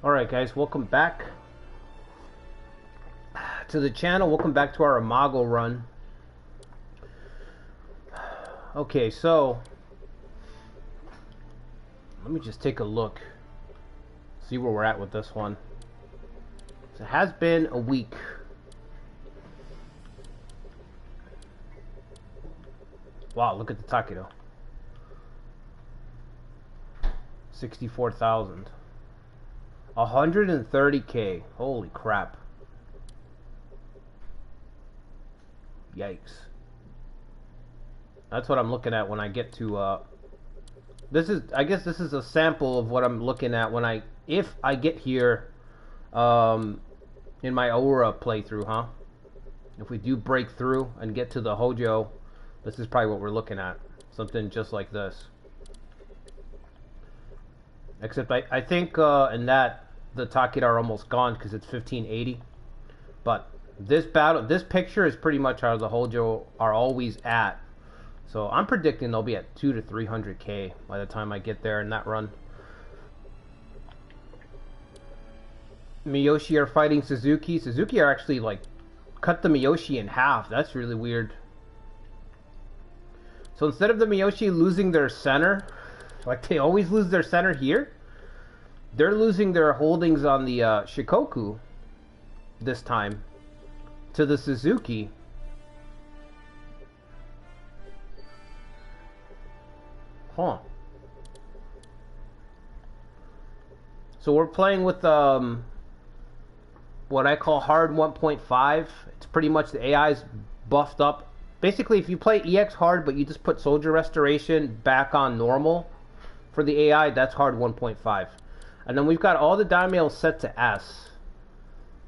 Alright guys, welcome back to the channel. Welcome back to our Amago run. Okay, so let me just take a look, see where we're at with this one. So it has been a week. Wow, look at the Takata. 64,000. 130k. Holy crap. Yikes. That's what I'm looking at when I get to I guess this is a sample of what I'm looking at when if I get here in my Aura playthrough, huh? If we do break through and get to the Hojo, this is probably what we're looking at. Something just like this. Except I think in that the Takata are almost gone because it's 1580. But this picture is pretty much how the Hojo are always at. So I'm predicting they'll be at 200 to 300k by the time I get there in that run. Miyoshi are fighting Suzuki. Suzuki are actually like cut the Miyoshi in half. That's really weird. So instead of the Miyoshi losing their center, like they always lose their center here, they're losing their holdings on the Shikoku this time to the Suzuki. Huh. So we're playing with what I call hard 1.5. It's pretty much the AI's buffed up. Basically, if you play EX hard, but you just put soldier restoration back on normal for the AI, that's hard 1.5. And then we've got all the daimyo set to S.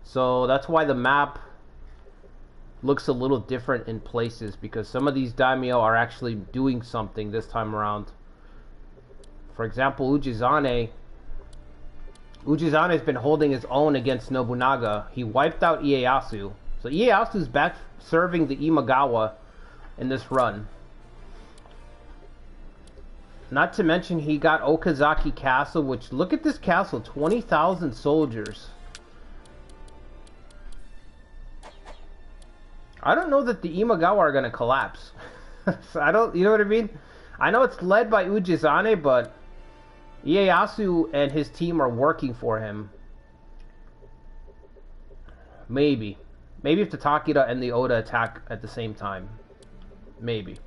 So that's why the map looks a little different in places, because some of these daimyo are actually doing something this time around. For example, Ujizane's been holding his own against Nobunaga. He wiped out Ieyasu. So Ieyasu's back serving the Imagawa in this run. Not to mention he got Okazaki Castle, which, look at this castle, 20,000 soldiers. I don't know that the Imagawa are going to collapse. I don't, you know what I mean? I know it's led by Ujizane, but Ieyasu and his team are working for him. Maybe. Maybe if the Takata and the Oda attack at the same time. Maybe.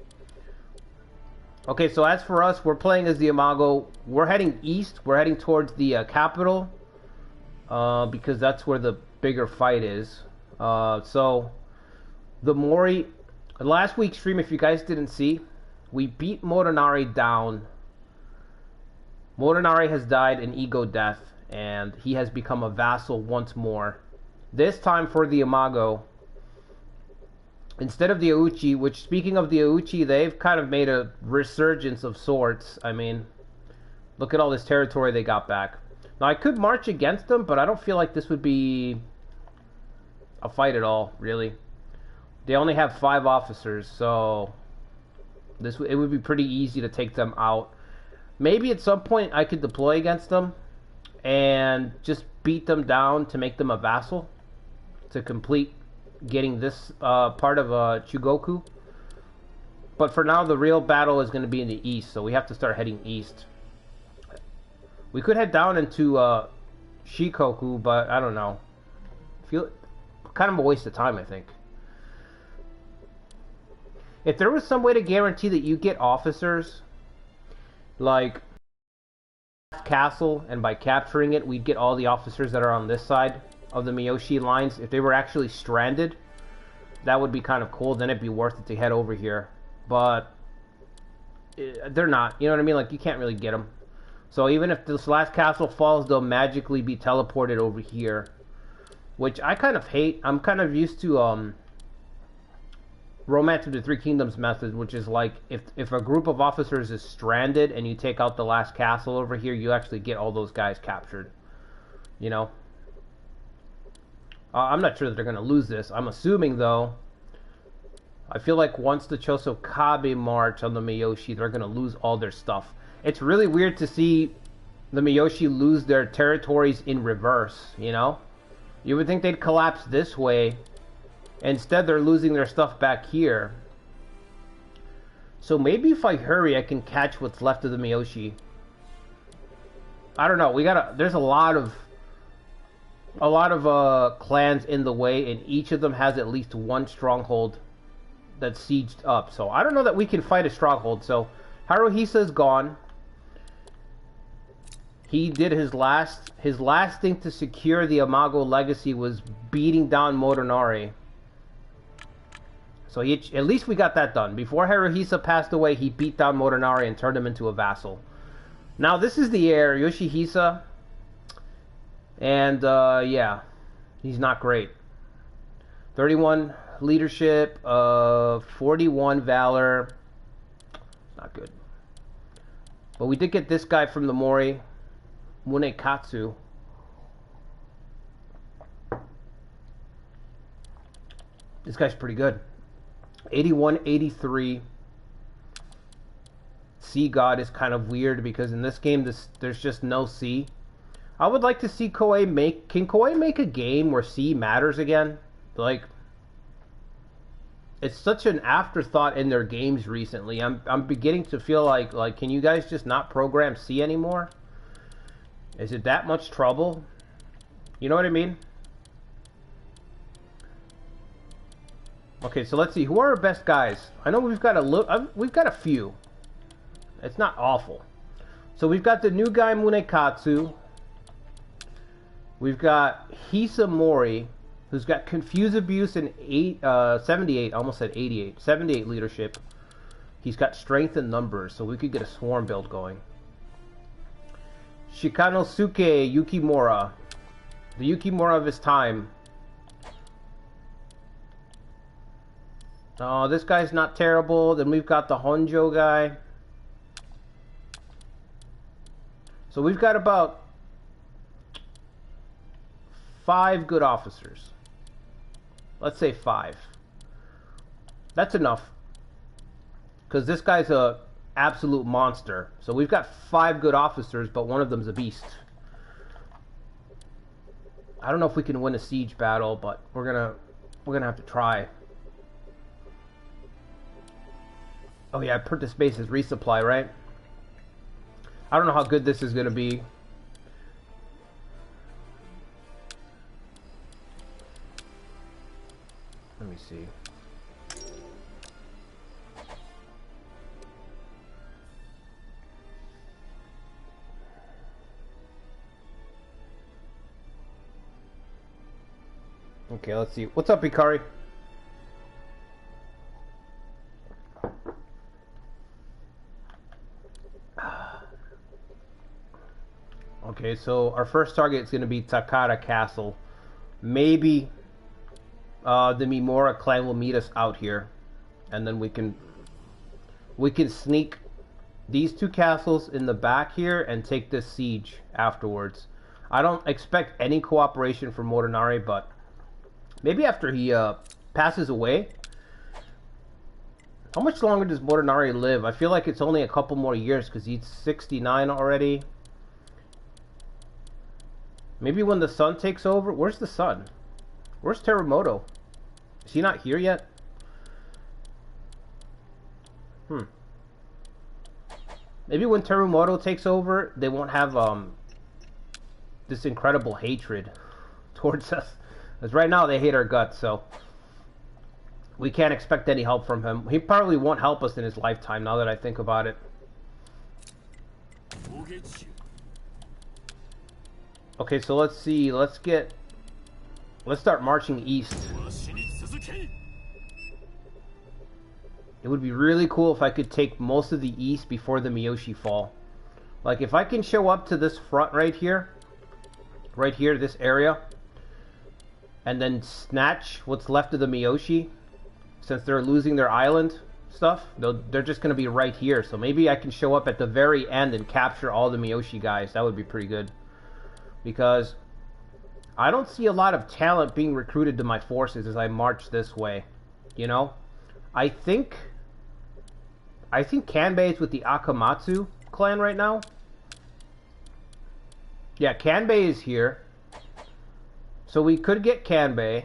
Okay, so as for us, we're playing as the Amago. We're heading east. We're heading towards the capital. Because that's where the bigger fight is. So the Mori... Last week's stream, if you guys didn't see, we beat Morinari down. Morinari has died an ego death, and he has become a vassal once more. This time for the Amago, instead of the Ouchi, which, speaking of the Ouchi, they've kind of made a resurgence of sorts. I mean, look at all this territory they got back. Now, I could march against them, but I don't feel like this would be a fight at all, really. They only have 5 officers, so it would be pretty easy to take them out. Maybe at some point I could deploy against them and just beat them down to make them a vassal to complete getting this part of Chugoku. But for now, the real battle is going to be in the east, so we have to start heading east. We could head down into Shikoku, but I don't know. Feel kind of a waste of time, I think. If there was some way to guarantee that you get officers, like castle, and by capturing it, we'd get all the officers that are on this side of the Miyoshi lines. If they were actually stranded, that would be kind of cool. Then it'd be worth it to head over here. But they're not. You know what I mean? Like, you can't really get them. So even if this last castle falls, they'll magically be teleported over here, which I kind of hate. I'm kind of used to Romance of the Three Kingdoms method, which is like if a group of officers is stranded and you take out the last castle over here, you actually get all those guys captured. You know? I'm not sure that they're going to lose this. I'm assuming, though, I feel like once the Chosokabe march on the Miyoshi, they're going to lose all their stuff. It's really weird to see the Miyoshi lose their territories in reverse, you know? You would think they'd collapse this way. Instead, they're losing their stuff back here. So maybe if I hurry, I can catch what's left of the Miyoshi. I don't know. There's a lot of clans in the way, and each of them has at least one stronghold that's sieged up. So I don't know that we can fight a stronghold. So Haruhisa is gone. He did his last thing to secure the Amago legacy was beating down Motonari. So at least we got that done. Before Haruhisa passed away, he beat down Motonari and turned him into a vassal. Now this is the heir, Yoshihisa. And yeah, he's not great. 31 leadership, 41 valor. Not good. But we did get this guy from the Mori, Munekatsu. This guy's pretty good. 81, 83. Sea God is kind of weird because in this game there's just no sea. I would like to see Koei make... Can Koei make a game where sea matters again? Like, it's such an afterthought in their games recently. I'm beginning to feel like can you guys just not program sea anymore? Is it that much trouble? You know what I mean? Okay, so let's see. Who are our best guys? I know we've got a few. It's not awful. So we've got the new guy Munekatsu. We've got Hisamori, who's got Confuse Abuse and 78, almost said 88, 78 leadership. He's got Strength and Numbers, so we could get a swarm build going. Shikanosuke Yukimura, the Yukimura of his time. Oh, this guy's not terrible. Then we've got the Honjo guy. So we've got about 5 good officers. Let's say 5. That's enough. Because this guy's a absolute monster. So we've got 5 good officers, but one of them's a beast. I don't know if we can win a siege battle, but we're gonna have to try. Oh yeah, I put this base as resupply, right? I don't know how good this is gonna be. Let me see. Okay, let's see. What's up, Ikari? Okay, so our first target is going to be Takata Castle. Maybe the Mimura clan will meet us out here, and then we can sneak these 2 castles in the back here and take this siege afterwards. I don't expect any cooperation from Motonari, but maybe after he passes away. How much longer does Motonari live? I feel like it's only a couple more years because he's 69 already. Maybe when the sun takes over. Where's the sun? Where's Teramoto? Is he not here yet? Maybe when Teramoto takes over, they won't have this incredible hatred towards us. Because right now they hate our guts, so we can't expect any help from him. He probably won't help us in his lifetime, now that I think about it. Okay, so let's see. Let's start marching east. It would be really cool if I could take most of the east before the Miyoshi fall. Like, if I can show up to this front right here, this area, and then snatch what's left of the Miyoshi, since they're losing their island stuff, they're just going to be right here. So maybe I can show up at the very end and capture all the Miyoshi guys. That would be pretty good. Because I don't see a lot of talent being recruited to my forces as I march this way. You know? I think Kanbei is with the Akamatsu clan right now. Yeah, Kanbei is here. So we could get Kanbei.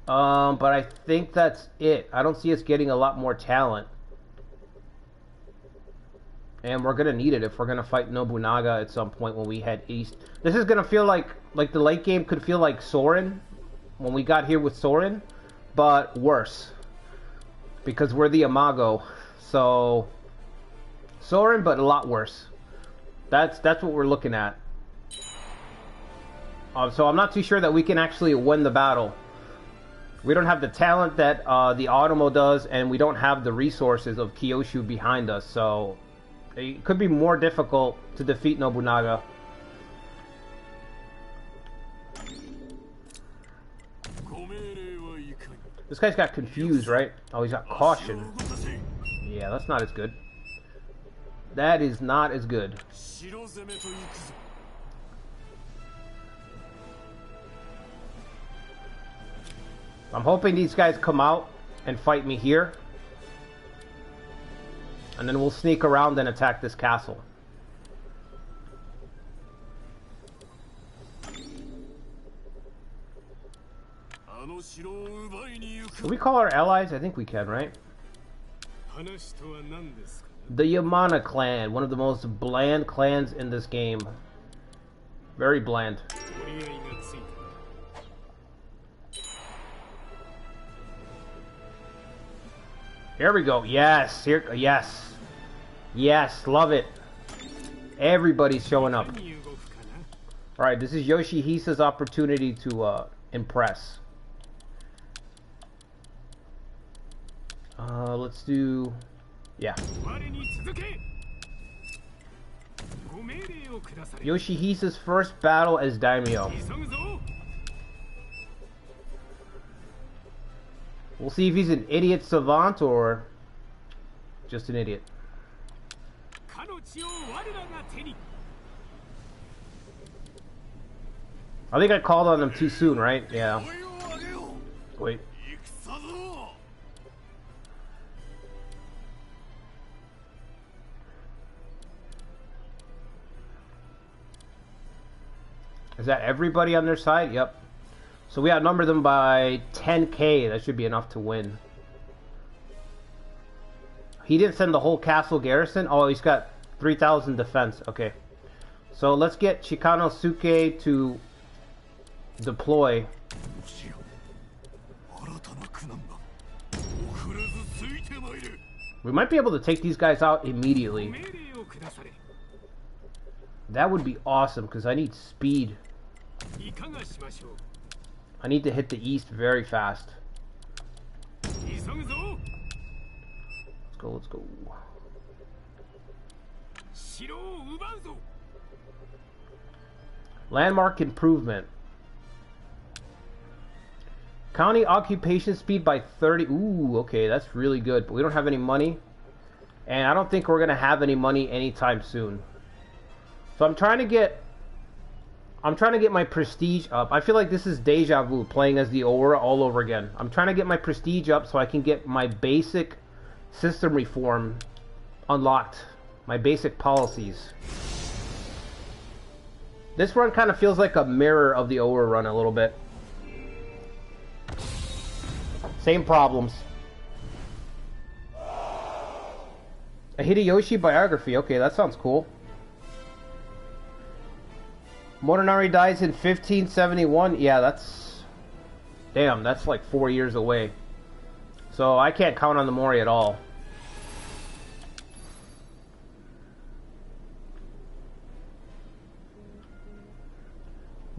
But I think that's it. I don't see us getting a lot more talent. And we're gonna need it if we're gonna fight Nobunaga at some point when we head east. This is gonna feel like the late game could feel like Soren when we got here with Soren, but worse. Because we're the Amago. So Soren, but a lot worse. That's what we're looking at. So I'm not too sure that we can actually win the battle. We don't have the talent that the Automo does, and we don't have the resources of Kyoshu behind us, so it could be more difficult to defeat Nobunaga. This guy's got confused, right? Oh, he's got caution. Yeah, that's not as good. That is not as good. I'm hoping these guys come out and fight me here. And then we'll sneak around and attack this castle. Can we call our allies? I think we can, right? The Yamana clan, one of the most bland clans in this game. Very bland. Here we go. Yes. Here. Yes. Yes. Love it. Everybody's showing up. All right. This is Yoshihisa's opportunity to impress. Let's do. Yeah. Yoshihisa's first battle as daimyo. We'll see if he's an idiot savant or just an idiot. I think I called on him too soon, right? Yeah. Wait. Is that everybody on their side? Yep. So we outnumber them by 10k. That should be enough to win. He didn't send the whole castle garrison. Oh, he's got 3,000 defense. Okay. So let's get Shikanosuke to deploy. We might be able to take these guys out immediately. That would be awesome because I need speed. I need to hit the east very fast. Let's go, let's go. Landmark improvement. County occupation speed by 30. Ooh, okay, that's really good. But we don't have any money. And I don't think we're going to have any money anytime soon. So I'm trying to get my prestige up. I feel like this is deja vu, playing as the Aura all over again. I'm trying to get my prestige up so I can get my basic system reform unlocked. My basic policies. This run kind of feels like a mirror of the Aura run a little bit. Same problems. A Hideyoshi biography. Okay, that sounds cool. Motonari dies in 1571. Yeah, that's... Damn, that's like 4 years away. So I can't count on the Mori at all.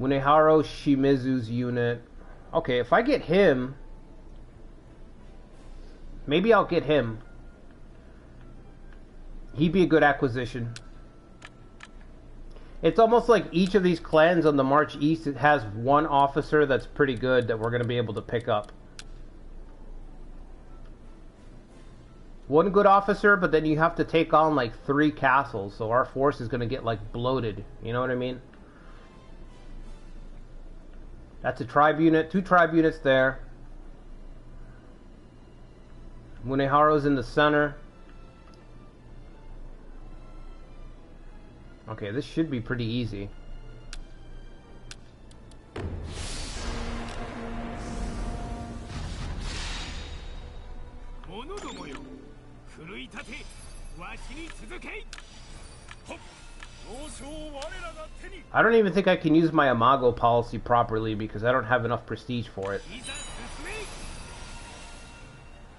Muneharo Shimizu's unit. Okay, if I get him... Maybe I'll get him. He'd be a good acquisition. It's almost like each of these clans on the march east, it has one officer that's pretty good that we're going to be able to pick up. One good officer, but then you have to take on like 3 castles, so our force is going to get like bloated. You know what I mean? That's a tribe unit, 2 tribe units there. Muneharo's in the center. Okay, this should be pretty easy. I don't even think I can use my Amago policy properly because I don't have enough prestige for it.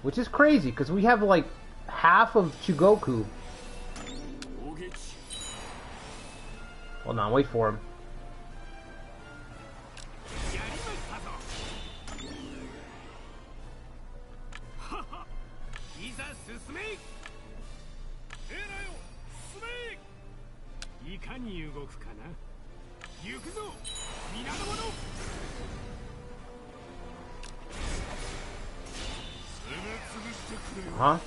Which is crazy because we have like half of Chugoku. Hold on, wait for him. Huh?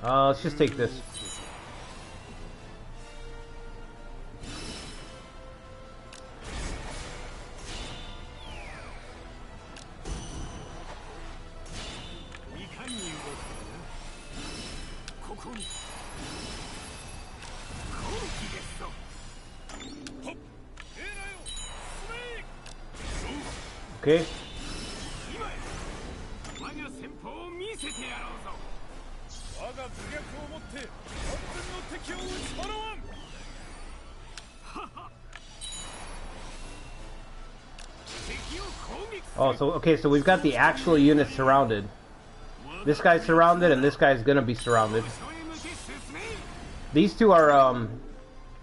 Let's just take this. Okay. Oh, so okay, so we've got the actual units surrounded. This guy's surrounded, and this guy's gonna be surrounded. These two are, oh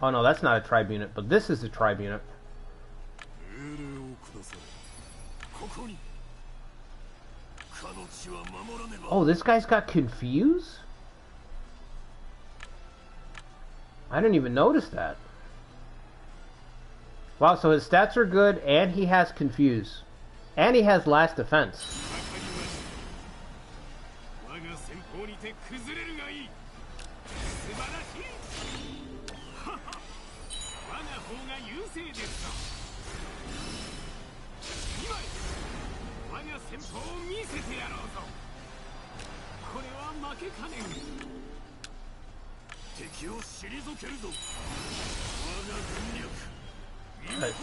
no, that's not a tribe unit, but this is a tribe unit. Oh, this guy's got confused? I didn't even notice that. Wow, so his stats are good, and he has confuse. And he has last defense. Right.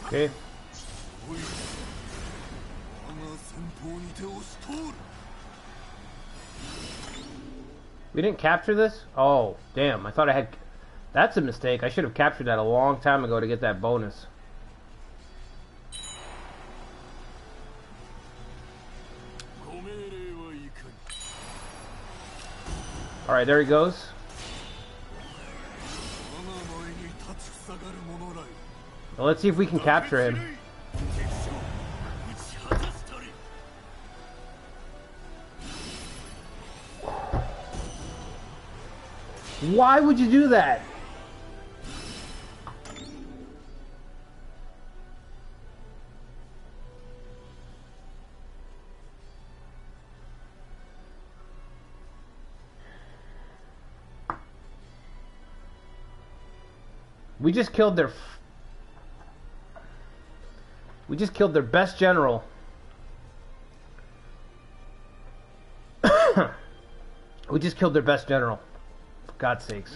Okay. We didn't capture this? Oh, damn. I thought I had... That's a mistake. I should have captured that a long time ago to get that bonus. Alright, there he goes. Well, let's see if we can capture him. Why would you do that? We just killed their best general. We just killed their best general. For God's sakes.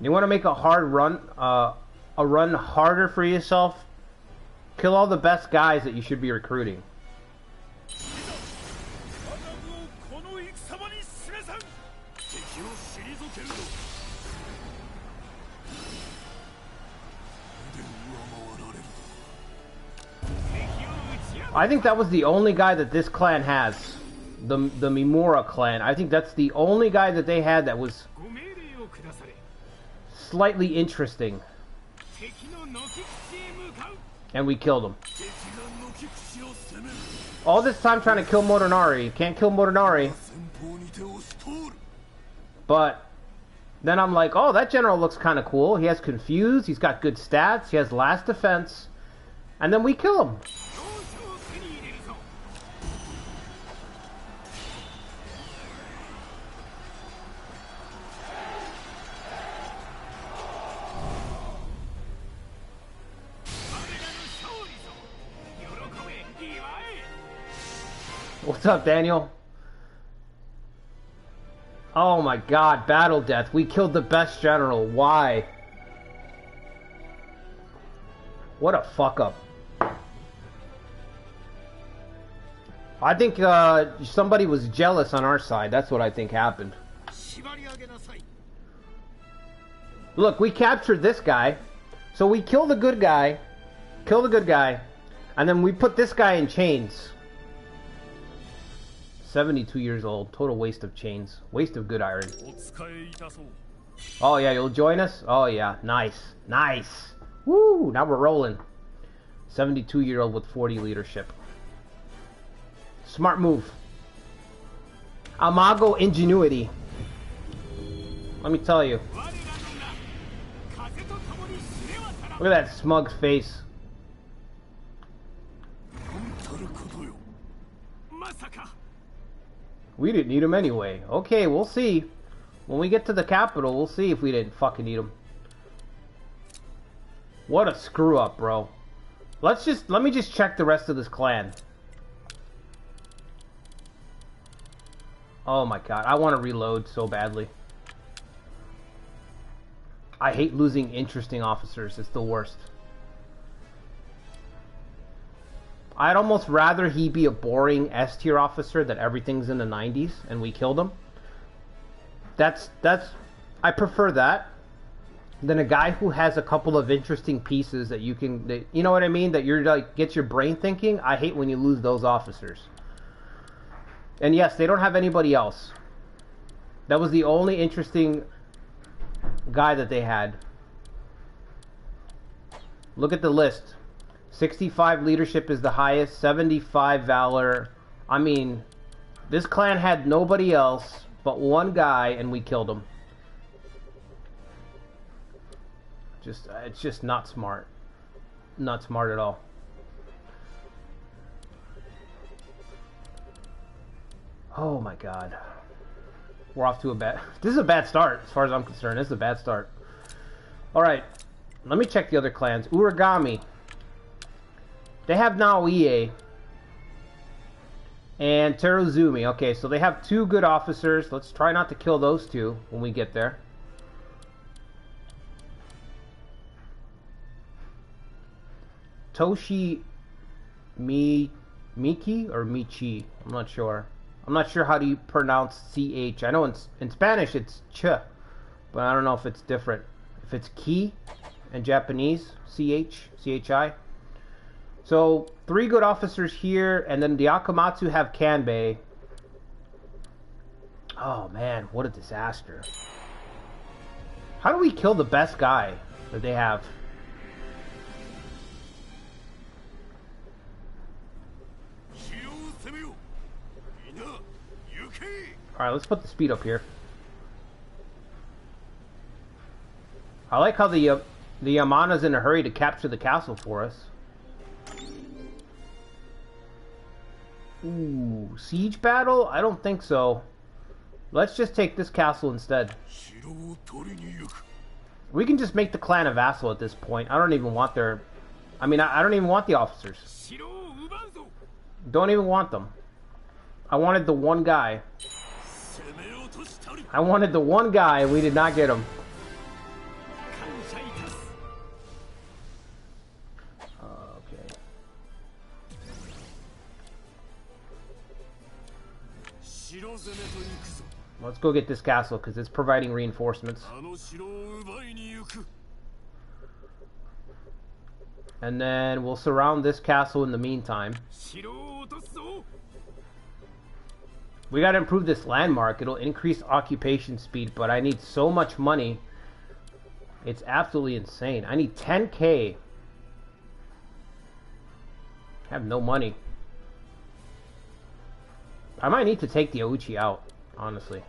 You want to make a hard run, a run harder for yourself? Kill all the best guys that you should be recruiting. I think that was the only guy that this clan has. The Mimura clan. I think that's the only guy that they had that was slightly interesting. And we killed him. All this time trying to kill Motonari. Can't kill Motonari. But Then I'm like, oh, that general looks kind of cool. He has confused. He's got good stats. He has last defense. And then we kill him. What's up, Daniel? Oh my god, battle death. We killed the best general. Why? What a fuck up. I think somebody was jealous on our side. That's what I think happened. Look, we captured this guy. So we kill the good guy. Kill the good guy. And then we put this guy in chains. 72 years old. Total waste of chains. Waste of good iron. Oh yeah, you'll join us? Oh yeah. Nice. Nice. Woo! Now we're rolling. 72-year-old with 40 leadership. Smart move. Amago ingenuity. Let me tell you. Look at that smug face. We didn't need him anyway. Okay, we'll see. When we get to the capital, we'll see if we didn't fucking need him. What a screw up, bro. Let me just check the rest of this clan. Oh my god, I want to reload so badly. I hate losing interesting officers. It's the worst. I'd almost rather he be a boring S-tier officer that everything's in the 90s and we killed him. I prefer that than a guy who has a couple of interesting pieces that you can, you know what I mean? That you're like, gets your brain thinking. I hate when you lose those officers. And yes, they don't have anybody else. That was the only interesting guy that they had. Look at the list. 65 leadership is the highest, 75 valor. I mean, this clan had nobody else but one guy and we killed him. It's just not smart. Not smart at all. Oh my god. We're off to a bad... This is a bad start as far as I'm concerned. This is a bad start. Alright. Let me check the other clans. Uragami. They have Naoie and Teruzumi. Okay, so they have two good officers. Let's try not to kill those two when we get there. Toshi Miki or Michi? I'm not sure. I'm not sure how do you pronounce CH. I know in Spanish it's Ch, but I don't know if it's different. If it's Ki in Japanese, CHI. So, 3 good officers here, and then the Akamatsu have Kanbei. Oh man, what a disaster. How do we kill the best guy that they have? Alright, let's put the speed up here. I like how the Yamana's in a hurry to capture the castle for us. Ooh, siege battle? I don't think so. Let's just take this castle instead. We can just make the clan a vassal at this point. I don't even want their... I mean, I don't even want the officers. Don't even want them. I wanted the one guy. I wanted the one guy, and we did not get him. Okay. Let's go get this castle, because it's providing reinforcements. And then we'll surround this castle in the meantime. We gotta improve this landmark. It'll increase occupation speed, but I need so much money. It's absolutely insane. I need 10k. I have no money. I might need to take the Ouchi out, honestly.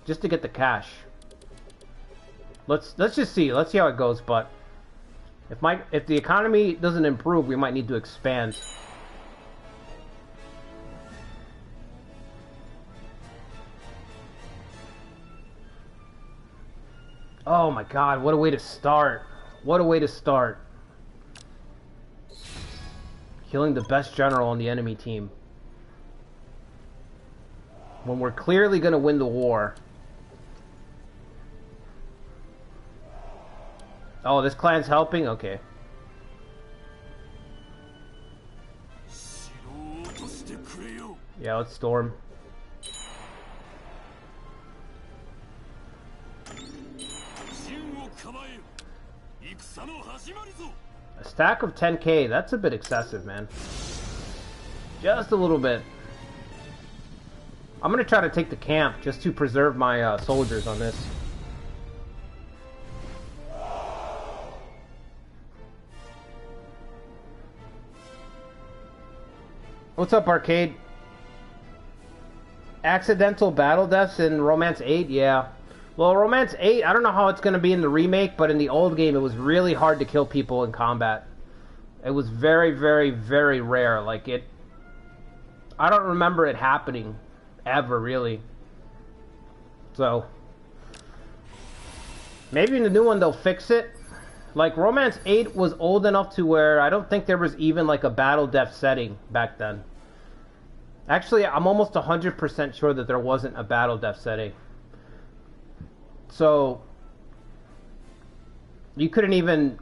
Just to get the cash. Let's just see. Let's see how it goes. But if the economy doesn't improve, we might need to expand. Oh my god, what a way to start. What a way to start. Killing the best general on the enemy team. When we're clearly going to win the war. Oh, this clan's helping? Okay. Yeah, let's storm. A stack of 10k, that's a bit excessive, man. Just a little bit. I'm gonna try to take the camp just to preserve my soldiers on this. What's up, Arcade? Accidental battle deaths in Romance 8? Yeah. Well, Romance 8, I don't know how it's going to be in the remake, but in the old game, it was really hard to kill people in combat. It was very, very, very rare. Like, I don't remember it happening ever, really. So, maybe in the new one they'll fix it. Like, Romance 8 was old enough to where I don't think there was even, like, a battle death setting back then. Actually, I'm almost 100% sure that there wasn't a battle death setting. So you couldn't even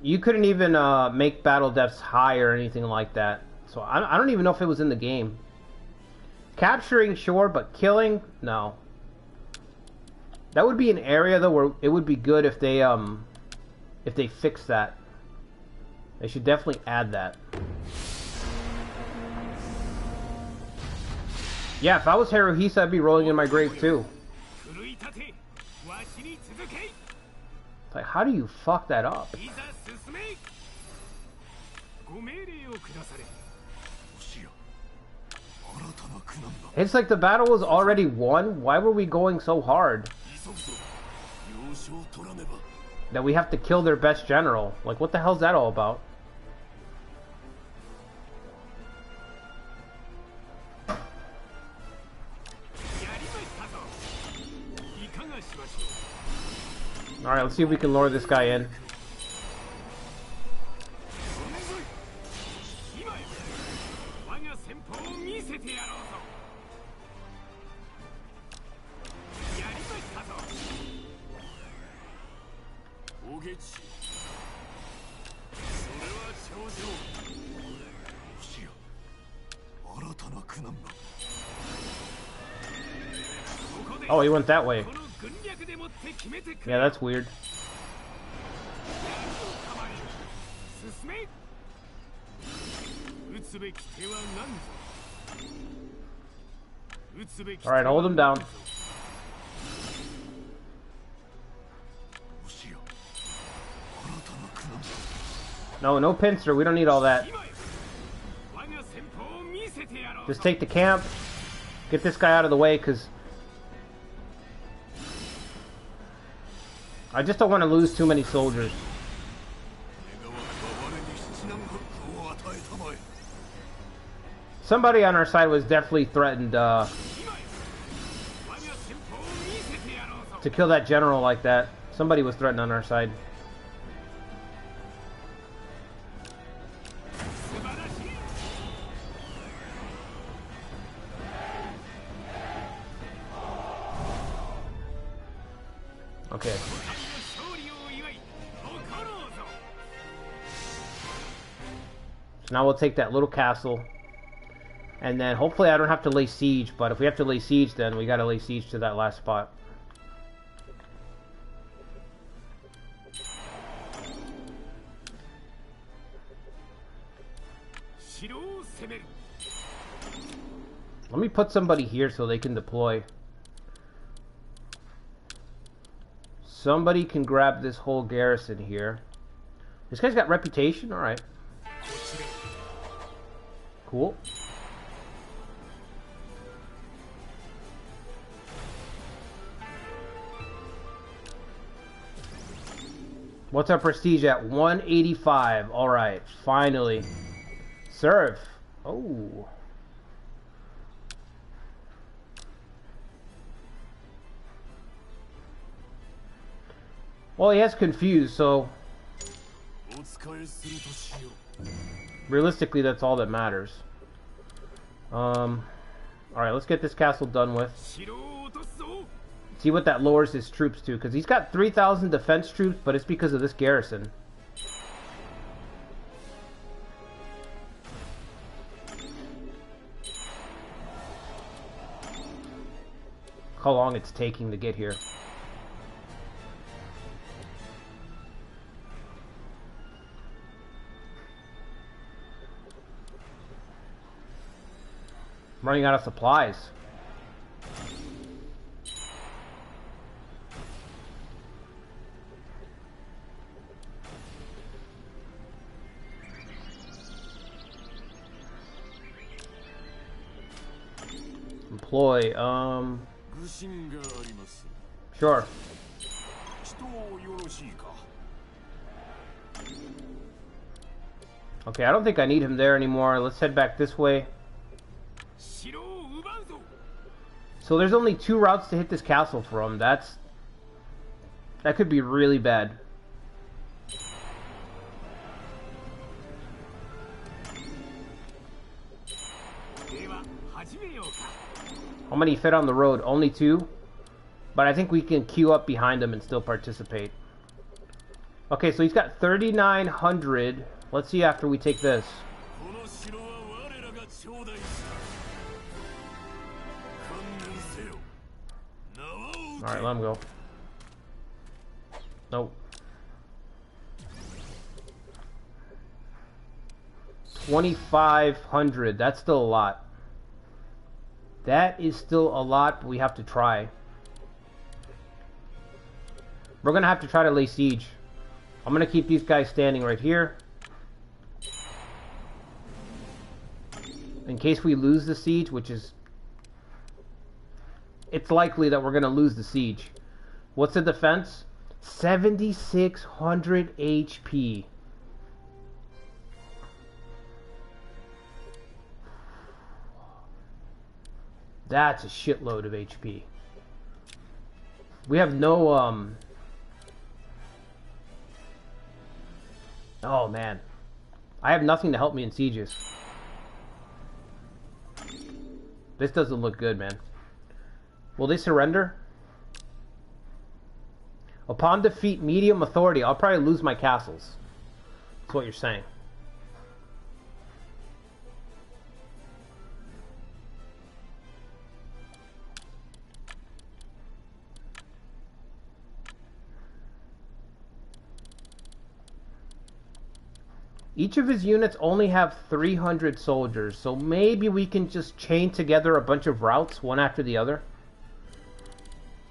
make battle deaths high or anything like that. So I don't even know if it was in the game. Capturing, sure, but killing, no. That would be an area though where it would be good if they fix that. They should definitely add that. Yeah, if I was Haruhisa, I'd be rolling in my grave too. Like, how do you fuck that up? It's like the battle was already won. Why were we going so hard? That we have to kill their best general. Like, what the hell's that all about? Alright, let's see if we can lure this guy in. Oh, he went that way. Yeah, that's weird. Alright, hold him down. No pincer. We don't need all that. Just take the camp. Get this guy out of the way, because I just don't want to lose too many soldiers. Somebody on our side was definitely threatened to kill that general like that. Somebody was threatened on our side. Okay. So now we'll take that little castle. And then hopefully I don't have to lay siege, but if we have to lay siege, then we gotta lay siege to that last spot. Let me put somebody here so they can deploy. Somebody can grab this whole garrison here. This guy's got reputation? Alright. Cool. What's our prestige at? 185. Alright, finally. Serve. Oh. Well, he has confused, so realistically that's all that matters. Alright, let's get this castle done with. See what that lowers his troops to, because he's got 3,000 defense troops, but it's because of this garrison. How long it's taking to get here. I'm running out of supplies. Employ, sure. Okay, I don't think I need him there anymore. Let's head back this way. So there's only 2 routes to hit this castle from. That could be really bad. How many fit on the road? Only 2? But I think we can queue up behind him and still participate. Okay, so he's got 3,900. Let's see after we take this. Alright, let him go. Nope. 2,500. That's still a lot. That is still a lot, but we have to try. We're gonna have to try to lay siege. I'm gonna keep these guys standing right here. In case we lose the siege, which is... It's likely that we're gonna lose the siege. What's the defense? 7,600 HP. That's a shitload of HP. We have no, oh, man. I have nothing to help me in sieges. This doesn't look good, man. Will they surrender? Upon defeat, medium authority. I'll probably lose my castles. That's what you're saying. Each of his units only have 300 soldiers, so maybe we can just chain together a bunch of routes, one after the other.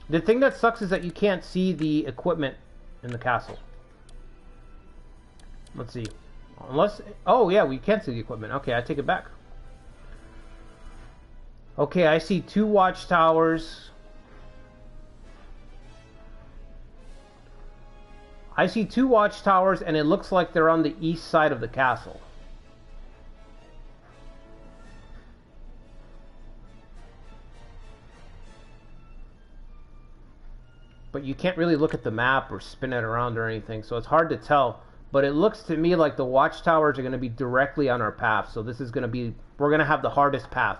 The thing that sucks is that you can't see the equipment in the castle. Let's see. Unless... Oh, yeah, we can see the equipment. Okay, I take it back. Okay, I see 2 watchtowers. I see 2 watchtowers, and it looks like they're on the east side of the castle. But you can't really look at the map or spin it around or anything, so it's hard to tell. But it looks to me like the watchtowers are going to be directly on our path, so this is going to be... We're going to have the hardest path.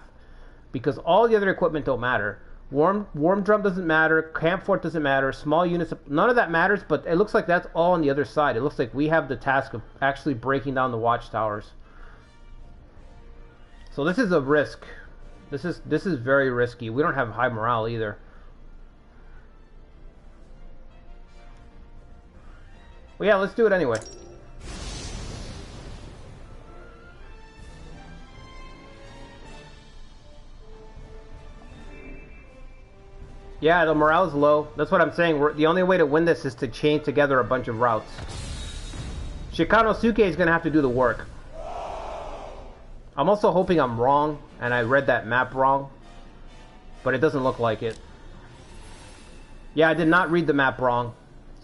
Because all the other equipment don't matter. Warm drum doesn't matter, camp fort doesn't matter, small units, none of that matters, but it looks like that's all on the other side. It looks like we have the task of actually breaking down the watchtowers. So this is a risk. This is very risky. We don't have high morale either. Well, yeah, let's do it anyway. Yeah, the morale is low. That's what I'm saying. The only way to win this is to chain together a bunch of routes. Shikanosuke is going to have to do the work. I'm also hoping I'm wrong, and I read that map wrong. But it doesn't look like it. Yeah, I did not read the map wrong.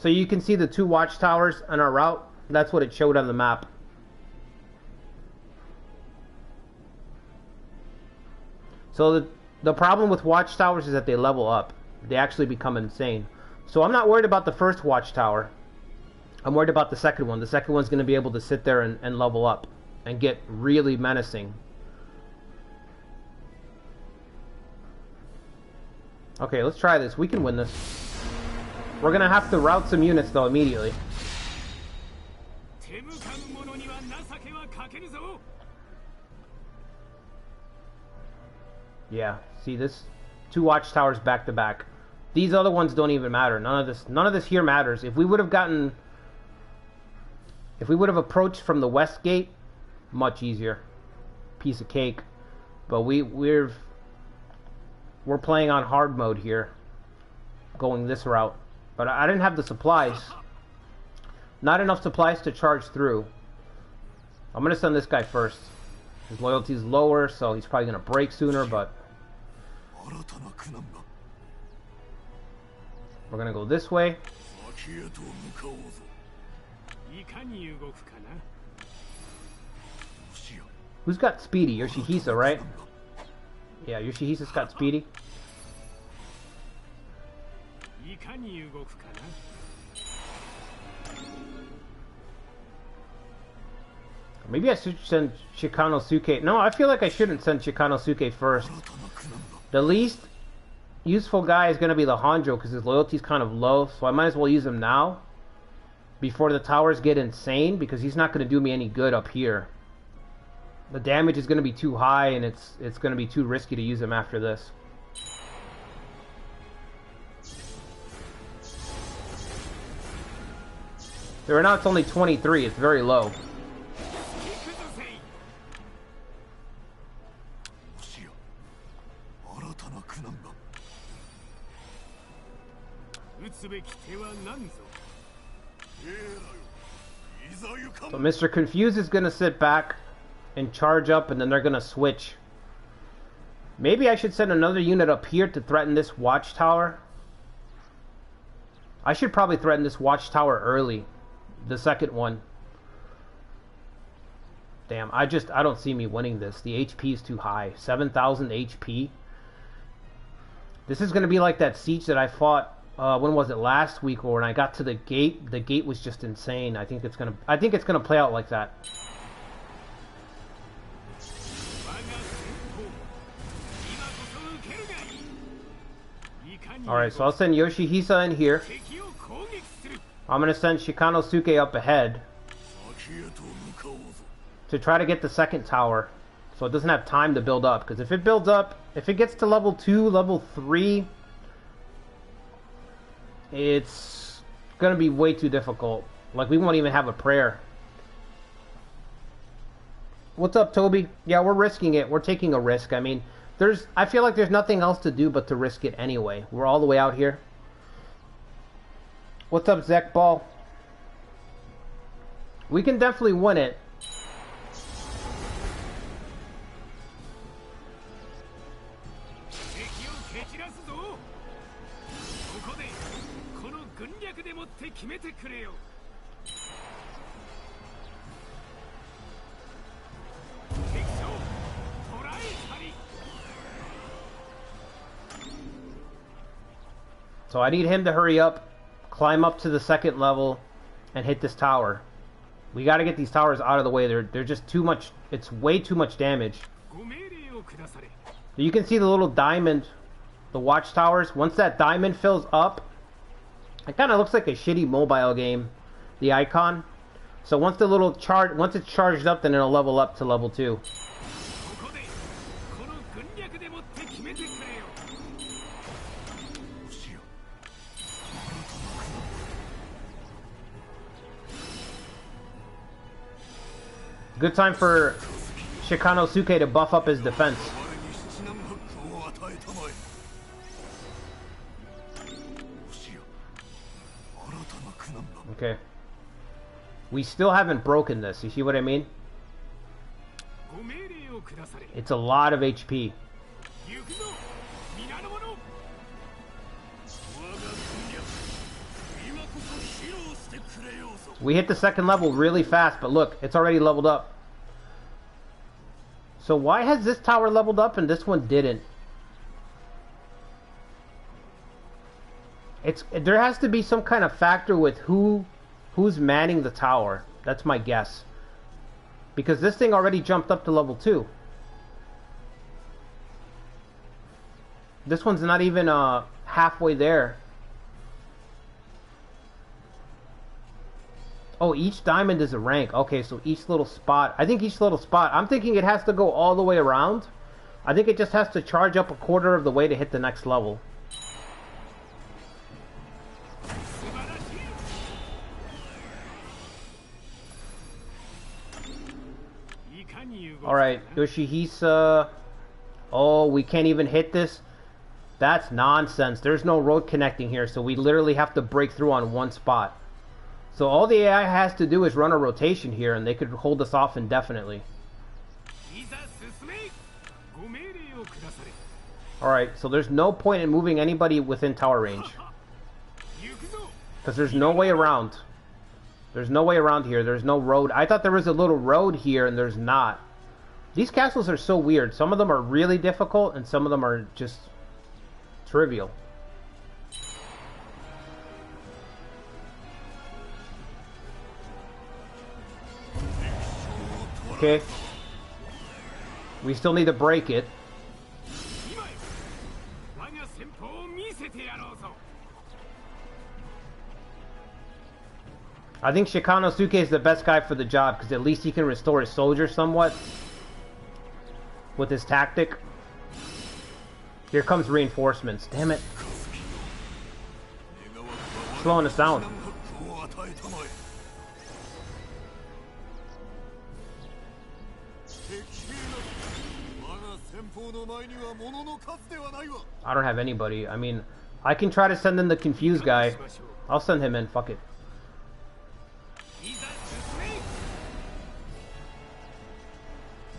So you can see the 2 watchtowers on our route. That's what it showed on the map. So the problem with watchtowers is that they level up. They actually become insane. So I'm not worried about the first watchtower. I'm worried about the second one. The second one's going to be able to sit there and level up and get really menacing. Okay, let's try this. We can win this. We're going to have to route some units, though, immediately. Yeah, see this? 2 watchtowers back to back. These other ones don't even matter. None of this here matters. If we would have approached from the west gate, much easier. Piece of cake. But we're playing on hard mode here, going this route. But I didn't have the supplies. Not enough supplies to charge through. I'm going to send this guy first. His loyalty is lower, so he's probably going to break sooner, but... We're going to go this way. Who's got speedy? Yoshihisa, right? Yeah, Yoshihisa's got speedy. Maybe I should send Shikanosuke. No, I feel like I shouldn't send Shikanosuke first. The least useful guy is going to be the Hanjo because his loyalty is kind of low, so I might as well use him now before the towers get insane, because he's not going to do me any good up here. The damage is going to be too high, and it's going to be too risky to use him after this. Right now it's only 23, it's very low. So Mr. Confused is going to sit back and charge up, and then they're going to switch. Maybe I should send another unit up here to threaten this watchtower. I should probably threaten this watchtower early. The second one. Damn, I don't see me winning this. The HP is too high. 7,000 HP. This is going to be like that siege that I fought, when was it, last week, or when I got to the gate. The gate was just insane. I think it's going to play out like that. Alright, so I'll send Yoshihisa in here. I'm going to send Shikanosuke up ahead to try to get the second tower, so it doesn't have time to build up. Because if it builds up, if it gets to level 2, level 3, it's going to be way too difficult. Like, we won't even have a prayer. What's up, Toby? Yeah, we're risking it. We're taking a risk. I mean, I feel like there's nothing else to do but to risk it anyway. We're all the way out here. What's up, Zek Ball? We can definitely win it. So I need him to hurry up, climb up to the second level, and hit this tower. We got to get these towers out of the way. They're just too much. It's way too much damage. You can see the little diamond, the watchtowers. Once that diamond fills up, it kind of looks like a shitty mobile game, the icon. So once it's charged up, then it'll level up to level 2. Good time for Shikanosuke to buff up his defense. Okay. We still haven't broken this. You see what I mean? It's a lot of HP. We hit the second level really fast, but look, it's already leveled up. So why has this tower leveled up and this one didn't? There has to be some kind of factor with who's manning the tower. That's my guess. Because this thing already jumped up to level 2. This one's not even halfway there. Oh, each diamond is a rank. Okay, so each little spot. I think each little spot. I'm thinking it has to go all the way around. I think it just has to charge up a quarter of the way to hit the next level. Alright, Yoshihisa. Oh, we can't even hit this? That's nonsense. There's no road connecting here, so we literally have to break through on one spot. So all the AI has to do is run a rotation here, and they could hold us off indefinitely. Alright, so there's no point in moving anybody within tower range. Because there's no way around. There's no way around here. There's no road. I thought there was a little road here, and there's not. These castles are so weird. Some of them are really difficult, and some of them are just trivial. Okay. We still need to break it. I think Shikanosuke is the best guy for the job, because at least he can restore his soldiers somewhat with his tactic. Here comes reinforcements. Damn it. Slowing us down. I don't have anybody. I mean, I can try to send in the confused guy. I'll send him in. Fuck it.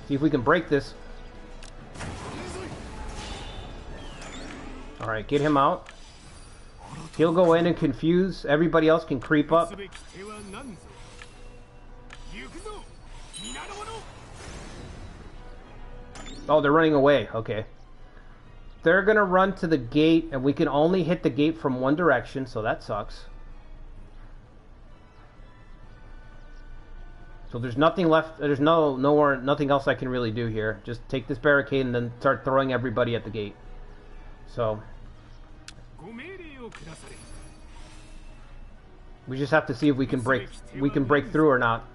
See if we can break this. Alright, get him out. He'll go in and confuse. Everybody else can creep up. Oh, they're running away. Okay. They're gonna run to the gate, and we can only hit the gate from one direction, so that sucks. So there's nothing left. There's nothing else I can really do here. Just take this barricade and then start throwing everybody at the gate. So we just have to see if we can break through or not.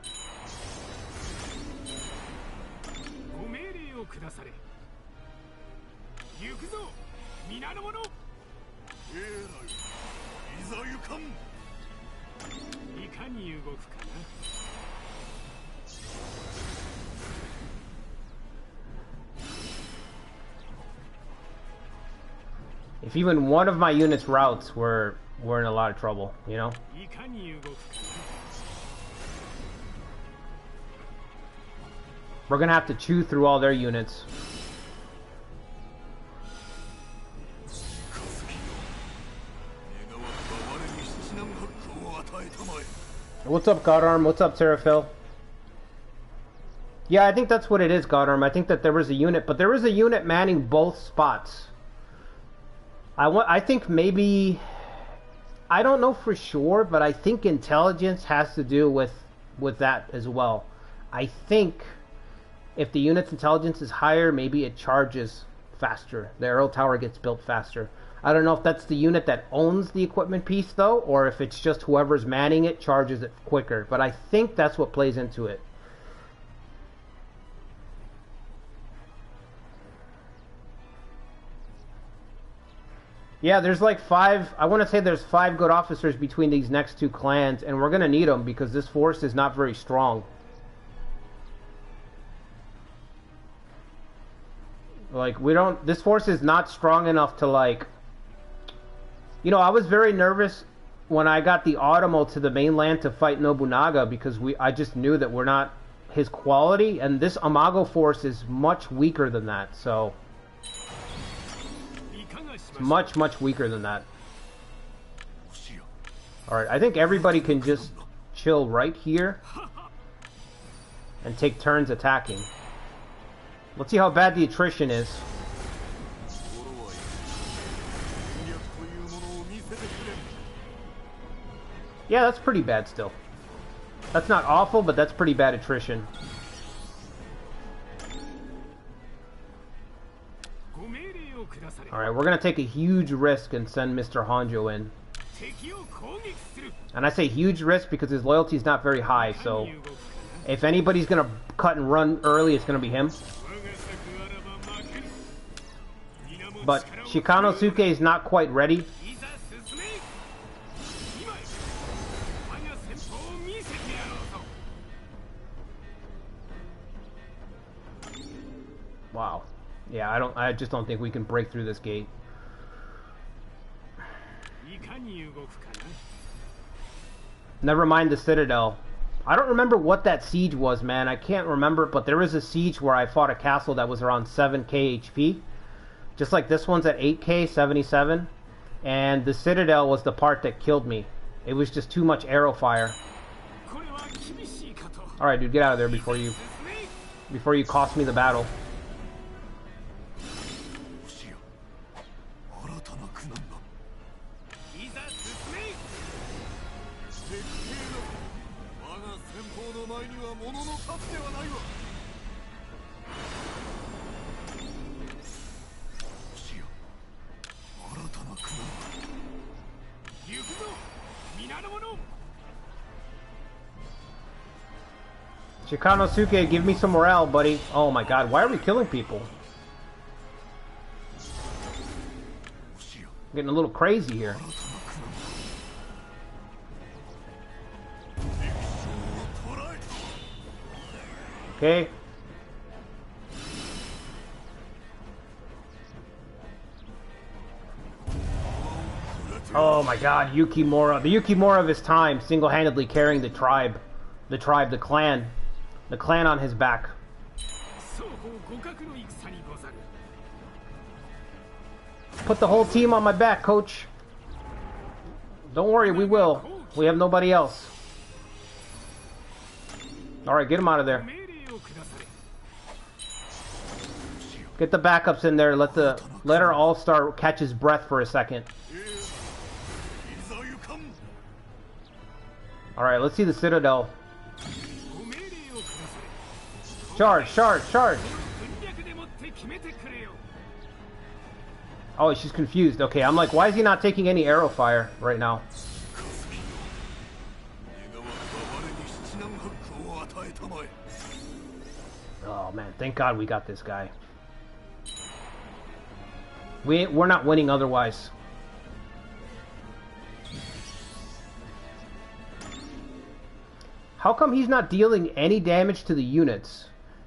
If even one of my units routes, we're in a lot of trouble, you know? We're gonna have to chew through all their units. What's up, Godarm? What's up, Seraphil? Yeah, I think that's what it is, Godarm. I think that there was a unit, but there was a unit manning both spots. I think maybe, I don't know for sure, but I think intelligence has to do with that as well. I think if the unit's intelligence is higher, maybe it charges faster. The arrow tower gets built faster. I don't know if that's the unit that owns the equipment piece, though, or if it's just whoever's manning it charges it quicker. But I think that's what plays into it. Yeah, there's like 5, I want to say there's 5 good officers between these next 2 clans, and we're going to need them because this force is not very strong. Like, this force is not strong enough to, like, you know, I was very nervous when I got the Automo to the mainland to fight Nobunaga because I just knew that we're not his quality, and this Amago force is much weaker than that, so it's much weaker than that. Alright, I think everybody can just chill right here and take turns attacking. Let's see how bad the attrition is. Yeah, that's pretty bad still. That's not awful, but that's pretty bad attrition. Alright, we're going to take a huge risk and send Mr. Honjo in. And I say huge risk because his loyalty is not very high, so if anybody's going to cut and run early, it's going to be him. But Shikanosuke is not quite ready. Wow. Yeah, I just don't think we can break through this gate. Never mind the Citadel. I don't remember what that siege was, man. I can't remember, but there was a siege where I fought a castle that was around 7k HP. Just like this one's at 8k, 77. And the Citadel was the part that killed me. It was just too much arrow fire. Alright, dude, get out of there before you cost me the battle. Shikanosuke, give me some morale, buddy. Oh my god, why are we killing people? I'm getting a little crazy here. Okay. Oh my god, Yukimura. The Yukimura of his time, single-handedly carrying the clan. The clan on his back. Put the whole team on my back, coach. Don't worry, we will. We have nobody else. Alright, get him out of there. Get the backups in there. Let our all-star catch his breath for a second. Alright, let's see the Citadel. Charge, charge, charge! Oh, she's confused. Okay, I'm like, why is he not taking any arrow fire right now? Oh man, thank God we got this guy. We're not winning otherwise. How come he's not dealing any damage to the units?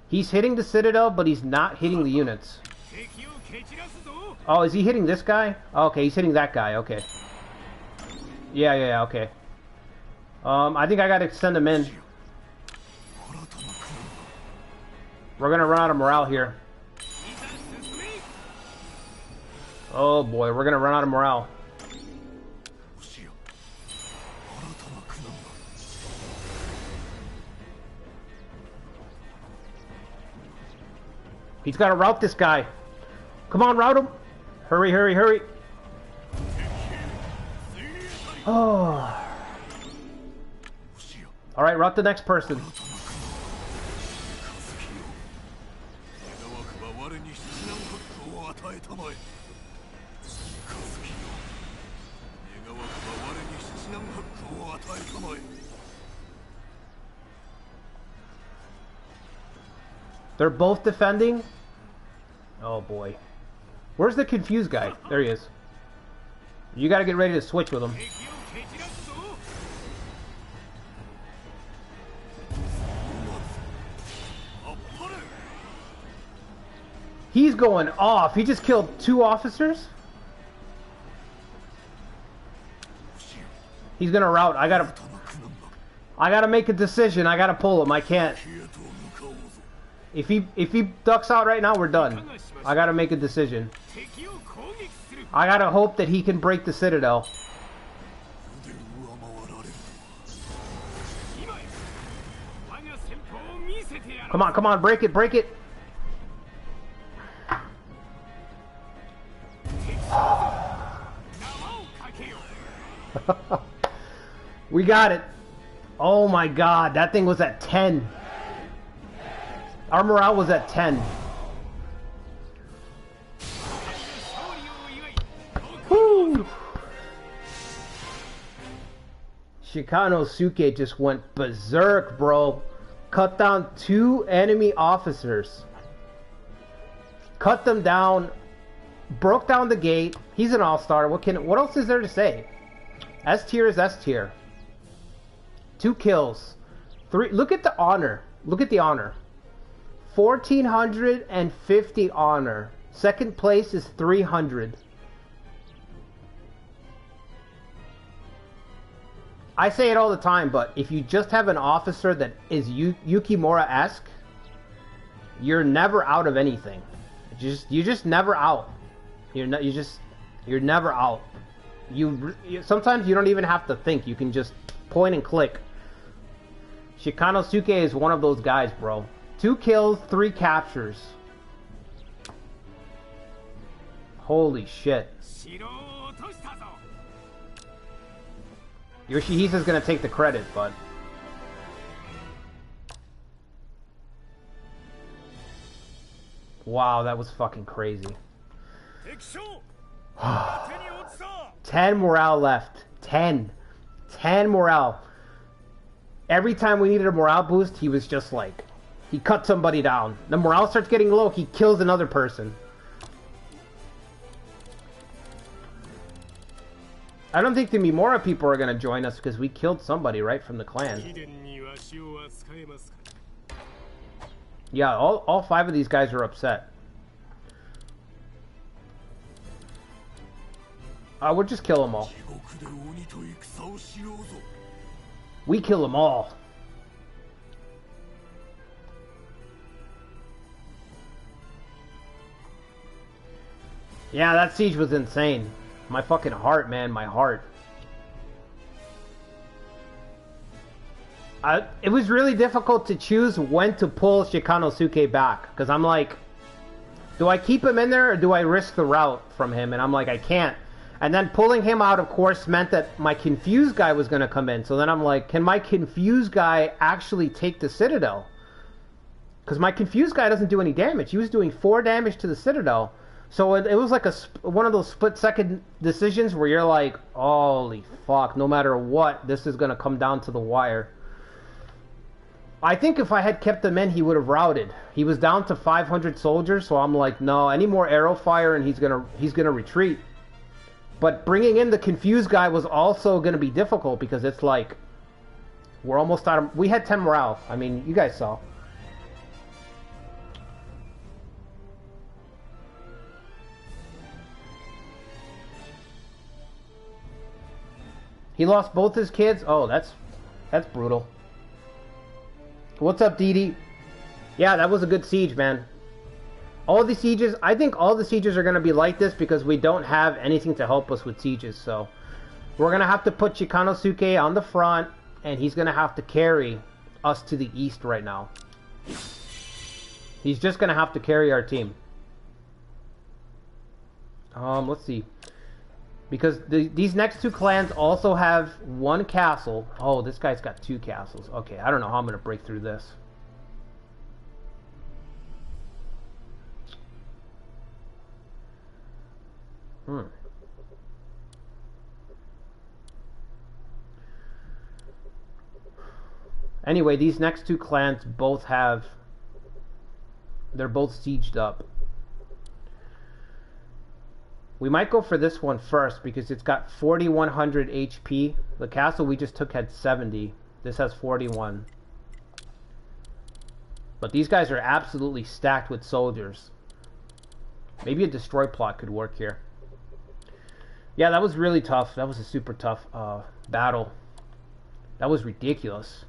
He's hitting the Citadel, but he's not hitting the units. Oh, is he hitting this guy? Oh, okay, he's hitting that guy. Okay. Yeah, okay. I think I gotta send him in. We're gonna run out of morale here. Oh boy, we're gonna run out of morale. He's got to route this guy. Come on, route him. Hurry, hurry, hurry. Oh. All right, route the next person. They're both defending? Oh boy. Where's the confused guy? There he is. You gotta get ready to switch with him. He's going off. He just killed 2 officers? He's gonna rout. I gotta make a decision. I gotta pull him. I can't. If he ducks out right now, we're done. I gotta make a decision. I gotta hope that he can break the Citadel. Come on, break it, break it. We got it. Oh my god, that thing was at 10. Our morale was at 10. Woo! Shikanosuke just went berserk, bro. Cut down 2 enemy officers. Cut them down. Broke down the gate. He's an all-star. What else is there to say? S tier is S tier. 2 kills. 3. Look at the honor. Look at the honor. 1,450 honor. Second place is 300. I say it all the time, but if you just have an officer that is Yukimura-esque, you're never out of anything. You're just never out. You're never out. Sometimes you don't even have to think. You can just point and click. Shikanosuke is one of those guys, bro. 2 kills, 3 captures. Holy shit. Yoshihisa's gonna take the credit, but... Wow, that was fucking crazy. 10 morale left. 10 morale. Every time we needed a morale boost, he was just like... He cut somebody down. The morale starts getting low, he kills another person. I don't think the Mimura people are gonna join us because we killed somebody right from the clan. Yeah, all 5 of these guys are upset. We'll just kill them all. We kill them all. Yeah, that siege was insane. My fucking heart, man, my heart. It was really difficult to choose when to pull Shikanosuke back. Because I'm like, do I keep him in there or do I risk the route from him? And I'm like, I can't. And then pulling him out, of course, meant that my confused guy was going to come in. So then I'm like, can my confused guy actually take the Citadel? Because my confused guy doesn't do any damage. He was doing 4 damage to the Citadel. So it was like one of those split-second decisions where you're like, holy fuck, no matter what, this is going to come down to the wire. I think if I had kept him in, he would have routed. He was down to 500 soldiers, so I'm like, no, any more arrow fire and he's gonna retreat. But bringing in the confused guy was also going to be difficult because it's like, we're almost out of... We had 10 morale. I mean, you guys saw. He lost both his kids? Oh, that's brutal. What's up, Didi? Yeah, that was a good siege, man. All the sieges, I think all the sieges are going to be like this because we don't have anything to help us with sieges. So we're going to have to put Shikanosuke on the front and he's going to have to carry us to the east right now. He's just going to have to carry our team. Let's see. Because these next 2 clans also have 1 castle. Oh, this guy's got 2 castles. Okay, I don't know how I'm going to break through this. Anyway, these next 2 clans both have... They're both sieged up. We might go for this one first because it's got 4,100 HP. The castle we just took had 70. This has 41. But these guys are absolutely stacked with soldiers. Maybe a destroy plot could work here. Yeah, that was really tough. That was a super tough battle. That was ridiculous.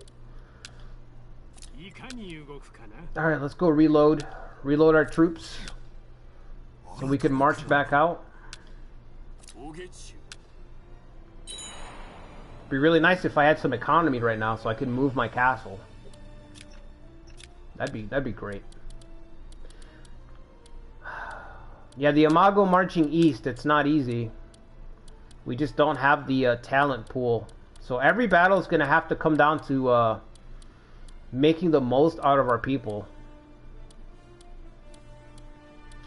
Alright, let's go reload. Reload our troops. So we can march back out. Be really nice if I had some economy right now so I could move my castle. That'd be great. Yeah, the Amago marching east, it's not easy. We just don't have the talent pool. So every battle is going to have to come down to making the most out of our people.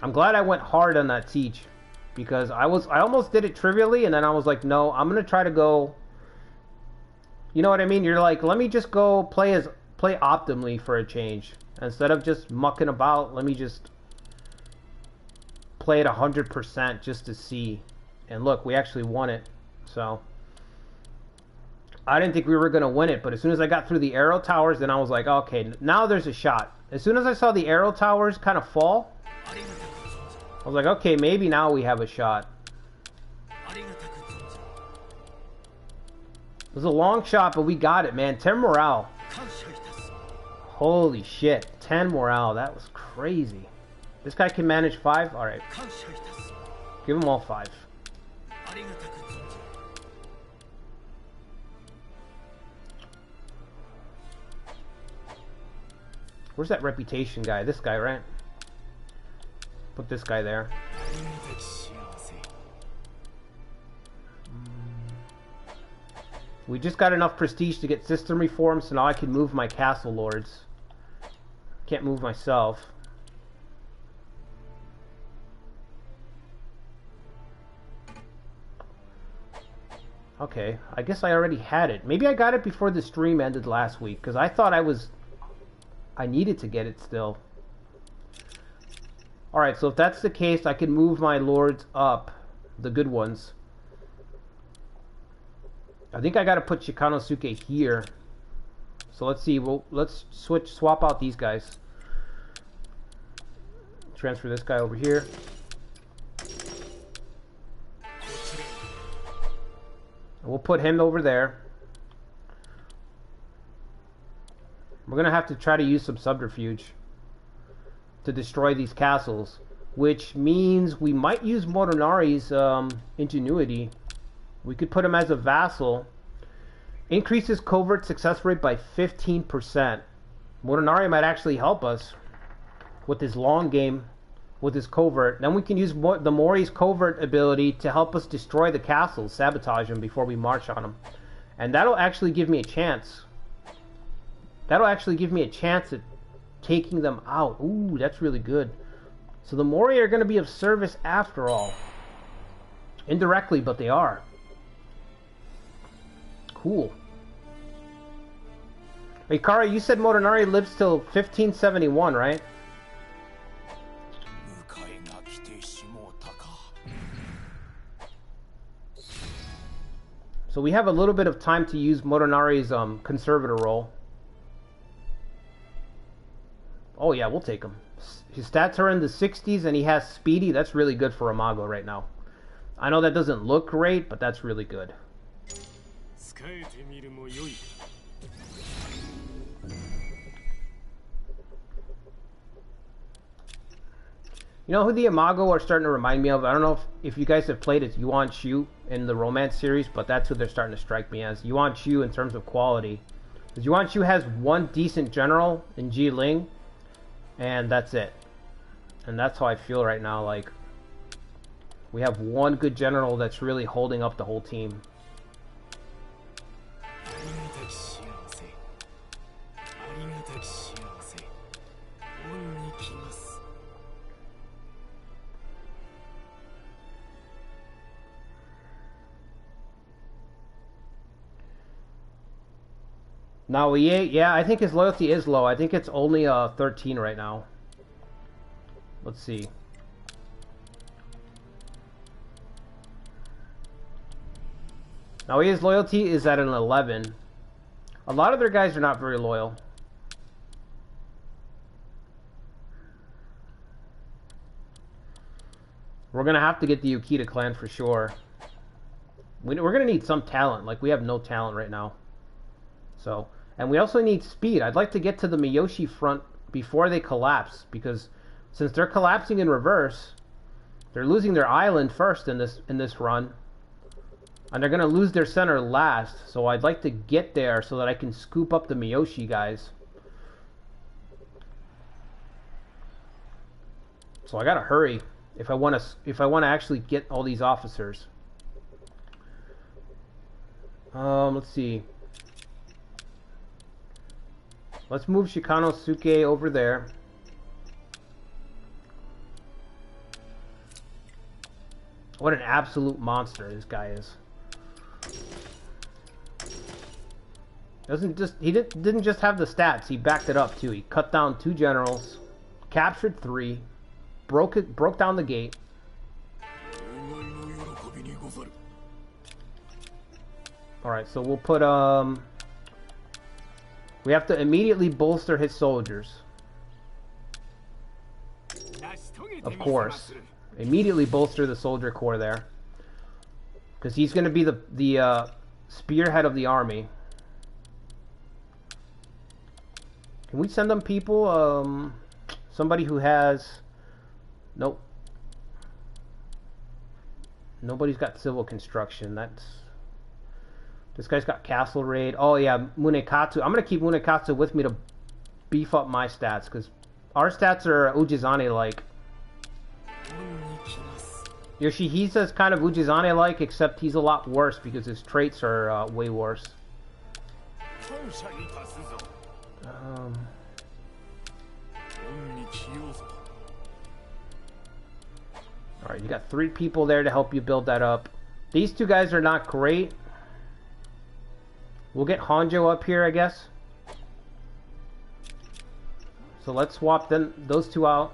I'm glad I went hard on that teach, because I almost did it trivially, and then I was like, no, I'm going to try to go... You know what I mean? You're like, let me just go play optimally for a change. Instead of just mucking about, let me just play it 100% just to see. And look, we actually won it. So I didn't think we were going to win it, but as soon as I got through the arrow towers, then I was like, okay, now there's a shot. As soon as I saw the arrow towers kind of fall, I was like, okay, maybe now we have a shot. It was a long shot, but we got it, man. 10 morale. Holy shit. 10 morale. That was crazy. This guy can manage 5? Alright. Give him all 5. Where's that reputation guy? This guy, right? Put this guy there. We just got enough prestige to get system reform, so now I can move my castle lords. Can't move myself. Okay, I guess I already had it. Maybe I got it before the stream ended last week, because I thought I needed to get it still. Alright, so if that's the case, I can move my lords up, the good ones. I think I gotta put Shikanosuke here. So let's see, let's swap out these guys. Transfer this guy over here. We'll put him over there. We're gonna have to try to use some subterfuge to destroy these castles, which means we might use Motonari's ingenuity. We could put him as a vassal. Increases covert success rate by 15%. Motonari might actually help us with his long game, with his covert. Then we can use the Mori's covert ability to help us destroy the castles, sabotage them before we march on them. And that'll actually give me a chance. That'll actually give me a chance at taking them out. Ooh, that's really good. So the Mori are going to be of service after all. Indirectly, but they are. Cool. Hey, Kara, you said Motonari lives till 1571, right? So we have a little bit of time to use Motonari's conservator role. Oh yeah, we'll take him. His stats are in the 60s and he has speedy. That's really good for Amago right now. I know that doesn't look great, but that's really good. You know who the Amago are starting to remind me of? I don't know if you guys have played as Yuan Shu in the Romance series, but that's who they're starting to strike me as. Yuan Shu in terms of quality. Because Yuan Shu has one decent general in Ji Ling, and that's it. And that's how I feel right now. Like, we have one good general that's really holding up the whole team. Now, yeah, I think his loyalty is low. I think it's only 13 right now. Let's see. Now, his loyalty is at an 11. A lot of their guys are not very loyal. We're going to have to get the Yukita clan for sure. We're going to need some talent. Like, we have no talent right now. So, and we also need speed. I'd like to get to the Miyoshi front before they collapse, because since they're collapsing in reverse, they're losing their island first in this run, and they're going to lose their center last. So I'd like to get there so that I can scoop up the Miyoshi guys. So I gotta hurry if I want to actually get all these officers. Let's see. Let's move Shikanosuke over there. What an absolute monster this guy is. He didn't just have the stats, he backed it up too. He cut down 2 generals, captured 3, broke down the gate. Alright, so we'll put we have to immediately bolster his soldiers. Of course. Immediately bolster the soldier corps there. Because he's going to be the spearhead of the army. Can we send them people? Somebody who has... Nope. Nobody's got civil construction. That's... This guy's got castle raid. Oh yeah, Munekatsu. I'm going to keep Munekatsu with me to beef up my stats. Because our stats are Ujizane-like. Yoshihisa is kind of Ujizane-like, except he's a lot worse because his traits are way worse. Alright, you got 3 people there to help you build that up. These 2 guys are not great. We'll get Honjo up here, I guess. So let's swap those 2 out.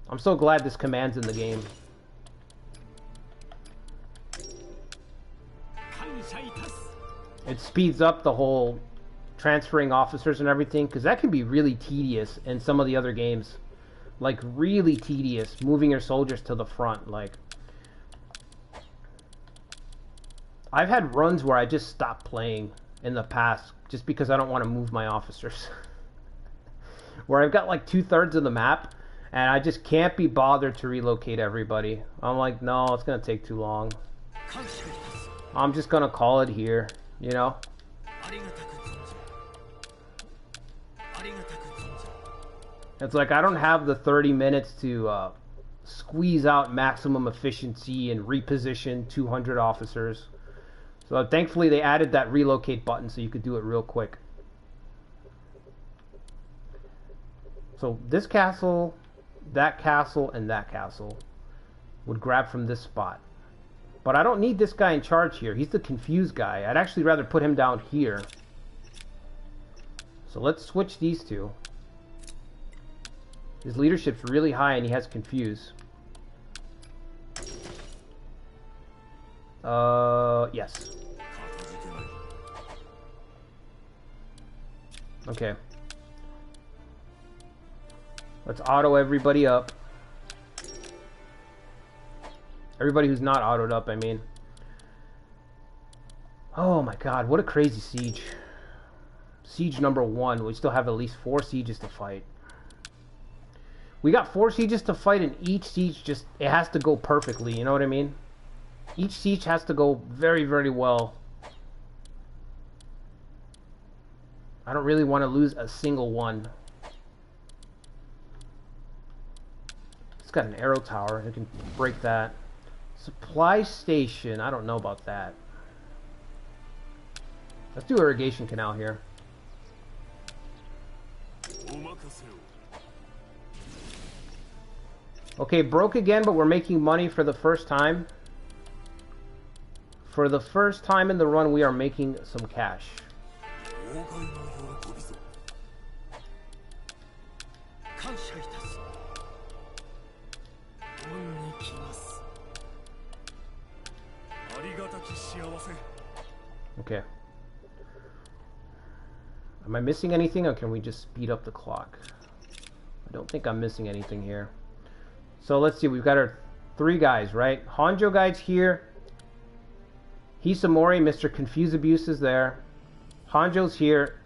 I'm so glad this command's in the game. It speeds up the whole transferring officers and everything, because that can be really tedious in some of the other games. Like, really tedious, moving your soldiers to the front. Like, I've had runs where I just stopped playing in the past just because I don't want to move my officers. Where I've got like 2/3 of the map and I just can't be bothered to relocate everybody. I'm like, no, it's gonna take too long. I'm just gonna call it here, you know? It's like I don't have the 30 minutes to squeeze out maximum efficiency and reposition 200 officers. So thankfully they added that relocate button so you could do it real quick. So this castle, that castle, and that castle would grab from this spot. But I don't need this guy in charge here. He's the confused guy. I'd actually rather put him down here. So let's switch these 2. His leadership's really high and he has confuse. Yes. Okay. Let's auto everybody up. Everybody who's not autoed up, I mean. Oh my god, what a crazy siege. Siege number 1. We still have at least 4 sieges to fight. We got 4 sieges to fight, and each siege just, it has to go perfectly, you know what I mean? Each siege has to go very, very well. I don't really want to lose a single one. It's got an arrow tower. I can break that. Supply station. I don't know about that. Let's do irrigation canal here. Okay, broke again, but we're making money for the first time. For the first time in the run, we are making some cash. Okay. Am I missing anything, or can we just speed up the clock? I don't think I'm missing anything here. So let's see, we've got our 3 guys, right? Honjo guy's here. Hisamori, Mr. Confuse Abuse is there. Honjo's here.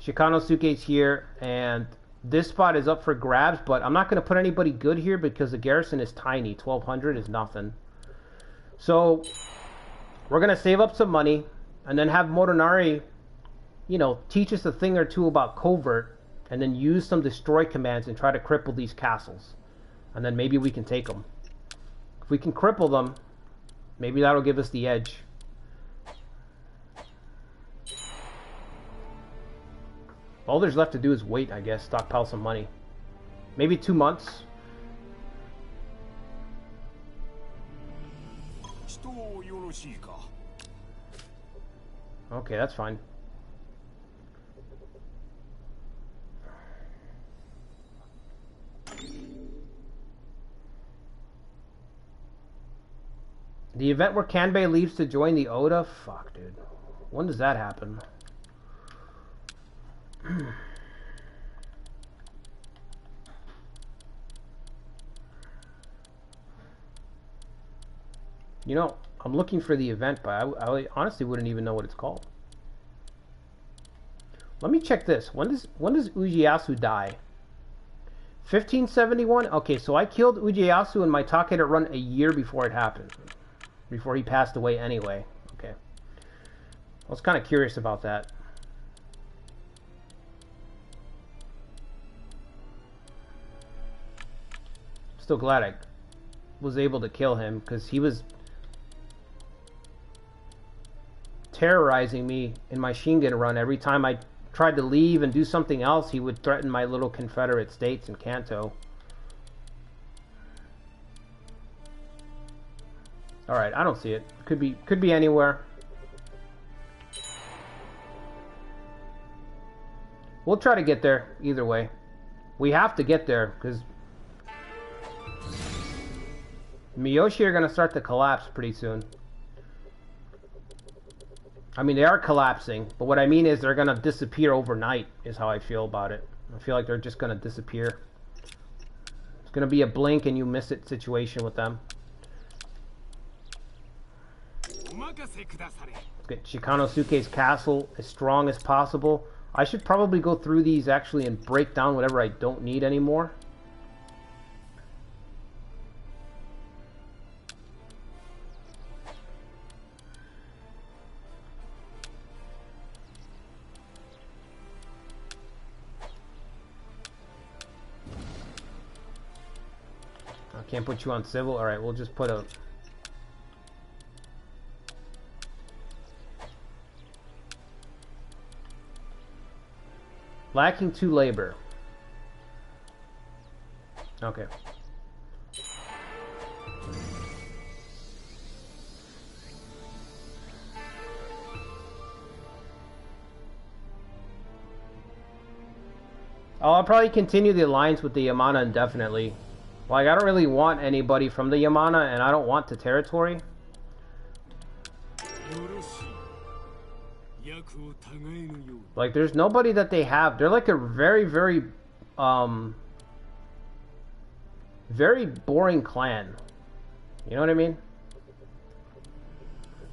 Shikanosuke's here. And this spot is up for grabs, but I'm not going to put anybody good here because the garrison is tiny. 1,200 is nothing. So we're going to save up some money and then have Motonari you know, teach us a thing or two about Covert, and then use some destroy commands and try to cripple these castles. And then maybe we can take them. If we can cripple them, maybe that'll give us the edge. All there's left to do is wait, I guess. Stockpile some money. Maybe 2 months. Okay, that's fine. The event where Kanbei leaves to join the Oda? Fuck, dude. When does that happen? You know, I'm looking for the event, but I honestly wouldn't even know what it's called. Let me check this. When does Ujiyasu die? 1571? Okay, so I killed Ujiyasu in my Takata run a year before it happened. Before he passed away anyway. Okay. I was kind of curious about that. Still glad I was able to kill him, because he was terrorizing me in my Shingen run. Every time I tried to leave and do something else, he would threaten my little Confederate states in Kanto. Alright, I don't see it. Could be anywhere. We'll try to get there either way. We have to get there, because Miyoshi are going to start to collapse pretty soon. I mean, they are collapsing, but what I mean is they're going to disappear overnight, is how I feel about it. I feel like they're just going to disappear. It's going to be a blink and you miss it situation with them. Let's get Shikanosuke's castle as strong as possible. I should probably go through these actually and break down whatever I don't need anymore. I can't put you on civil. Alright, we'll just put a... Lacking 2 labor. Okay. I'll probably continue the alliance with the Yamana indefinitely. Like, I don't really want anybody from the Yamana, and I don't want the territory. Like, there's nobody that they have. They're like a very, very, very boring clan. You know what I mean?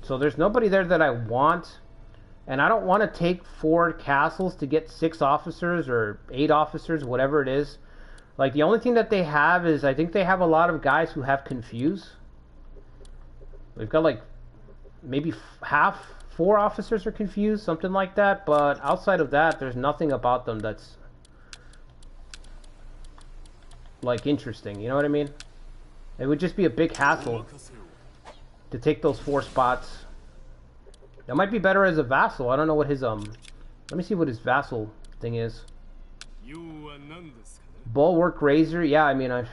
So there's nobody there that I want. And I don't want to take 4 castles to get 6 officers or 8 officers, whatever it is. Like, the only thing that they have is, I think they have a lot of guys who have Confuse. They've got like, maybe half... 4 officers are confused, something like that, but outside of that, there's nothing about them that's like interesting, you know what I mean? It would just be a big hassle to take those 4 spots. That might be better as a vassal. I don't know what his let me see what his vassal thing is. Bulwark Razor, yeah, I mean,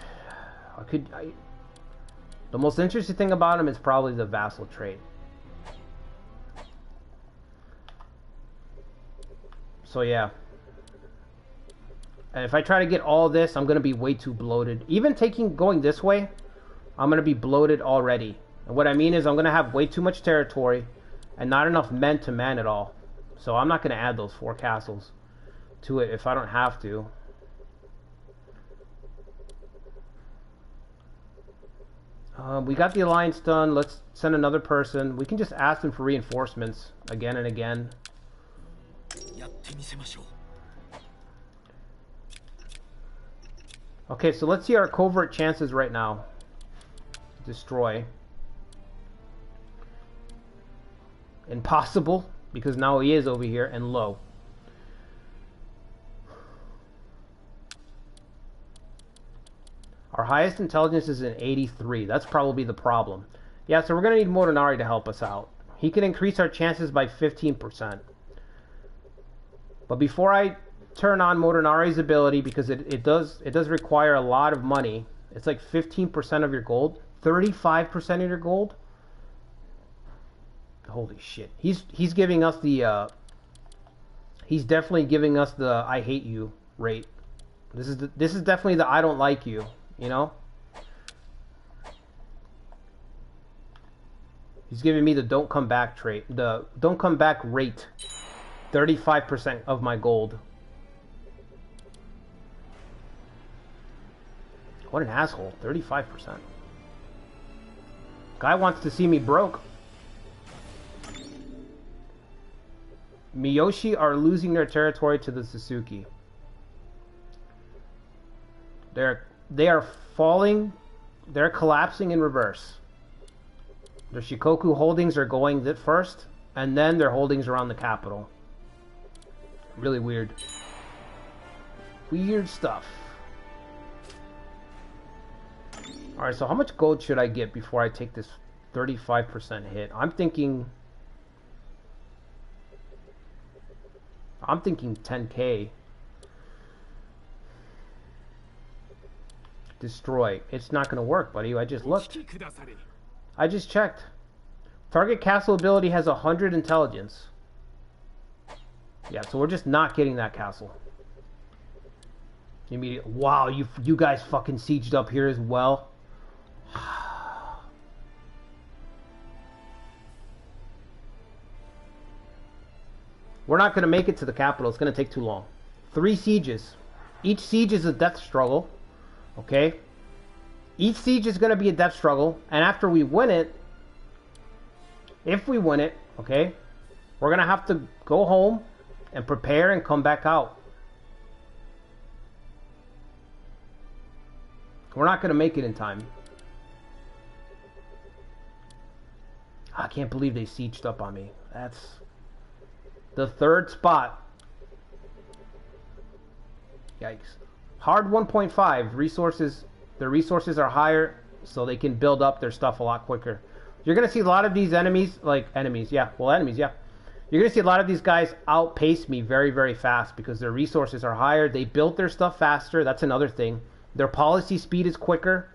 the most interesting thing about him is probably the vassal trait. So yeah, and if I try to get all this, I'm going to be way too bloated. Even going this way, I'm going to be bloated already. And what I mean is I'm going to have way too much territory and not enough men to man it all. So I'm not going to add those 4 castles to it if I don't have to. We got the alliance done. Let's send another person. We can just ask them for reinforcements again and again. Okay, so let's see our covert chances right now. Destroy. Impossible, because now he is over here, and low. Our highest intelligence is an 83. That's probably the problem. Yeah, so we're going to need Motonari to help us out. He can increase our chances by 15%. But before I turn on Motonari's ability, because it does require a lot of money. It's like 15% of your gold. 35% of your gold. Holy shit. He's giving us the he's definitely giving us the I hate you rate. This is definitely the I don't like you, you know? He's giving me the don't come back trait, the don't come back rate. 35% of my gold. What an asshole. 35%. Guy wants to see me broke. Miyoshi are losing their territory to the Suzuki. They are falling. They're collapsing in reverse. Their Shikoku holdings are going first, and then their holdings around the capital. Really weird. Weird stuff. Alright, so how much gold should I get before I take this 35% hit? I'm thinking 10k. Destroy. It's not going to work, buddy. I just looked. I just checked. Target castle ability has 100 intelligence. Yeah, so we're just not getting that castle. Immediate. Wow, you guys fucking sieged up here as well. We're not going to make it to the capital. It's going to take too long. 3 sieges. Each siege is a death struggle. Okay? Each siege is going to be a death struggle. And after we win it, if we win it, okay, we're going to have to go home and prepare and come back out. We're not going to make it in time. I can't believe they sieged up on me. That's the 3rd spot. Yikes. Hard 1.5. Resources. Their resources are higher, so they can build up their stuff a lot quicker. You're going to see a lot of these enemies, enemies, yeah. You're going to see a lot of these guys outpace me very, very fast because their resources are higher. They built their stuff faster. That's another thing. Their policy speed is quicker.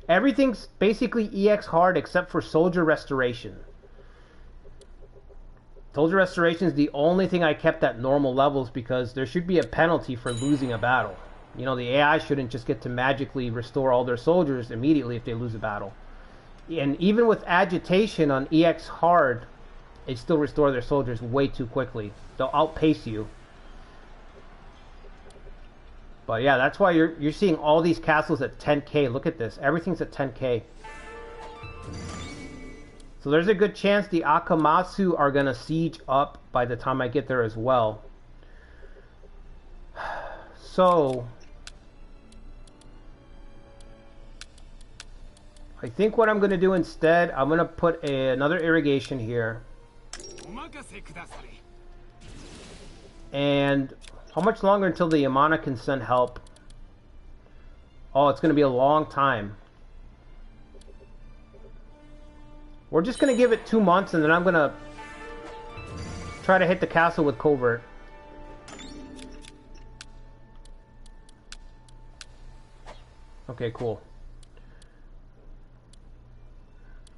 Everything's basically EX hard except for Soldier Restoration. Soldier Restoration is the only thing I kept at normal levels because there should be a penalty for losing a battle. You know, the AI shouldn't just get to magically restore all their soldiers immediately if they lose a battle. And even with agitation on EX hard, they still restore their soldiers way too quickly. They'll outpace you. But yeah, that's why you're seeing all these castles at 10k. Look at this. Everything's at 10k. So there's a good chance the Akamatsu are going to siege up by the time I get there as well. So I think what I'm going to do instead, I'm going to put another irrigation here. And how much longer until the Yamana can send help? Oh, it's going to be a long time. We're just going to give it 2 months, and then I'm going to try to hit the castle with Covert. Okay, cool.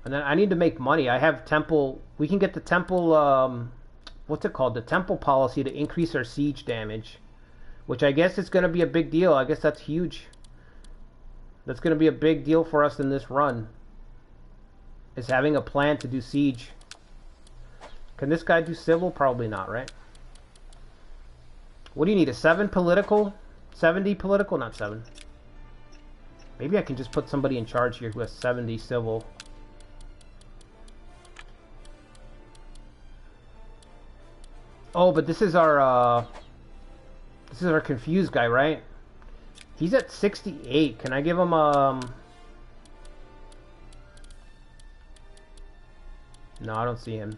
And then I need to make money. I have temple. We can get the temple, what's it called? The temple policy to increase our siege damage. Which I guess is going to be a big deal. I guess that's huge. That's going to be a big deal for us in this run. Is having a plan to do siege. Can this guy do civil? Probably not, right? What do you need? A 7 political? 70 political? Not 7. Maybe I can just put somebody in charge here who has 70 civil. Oh, but this is our confused guy, right? He's at 68. Can I give him No, I don't see him.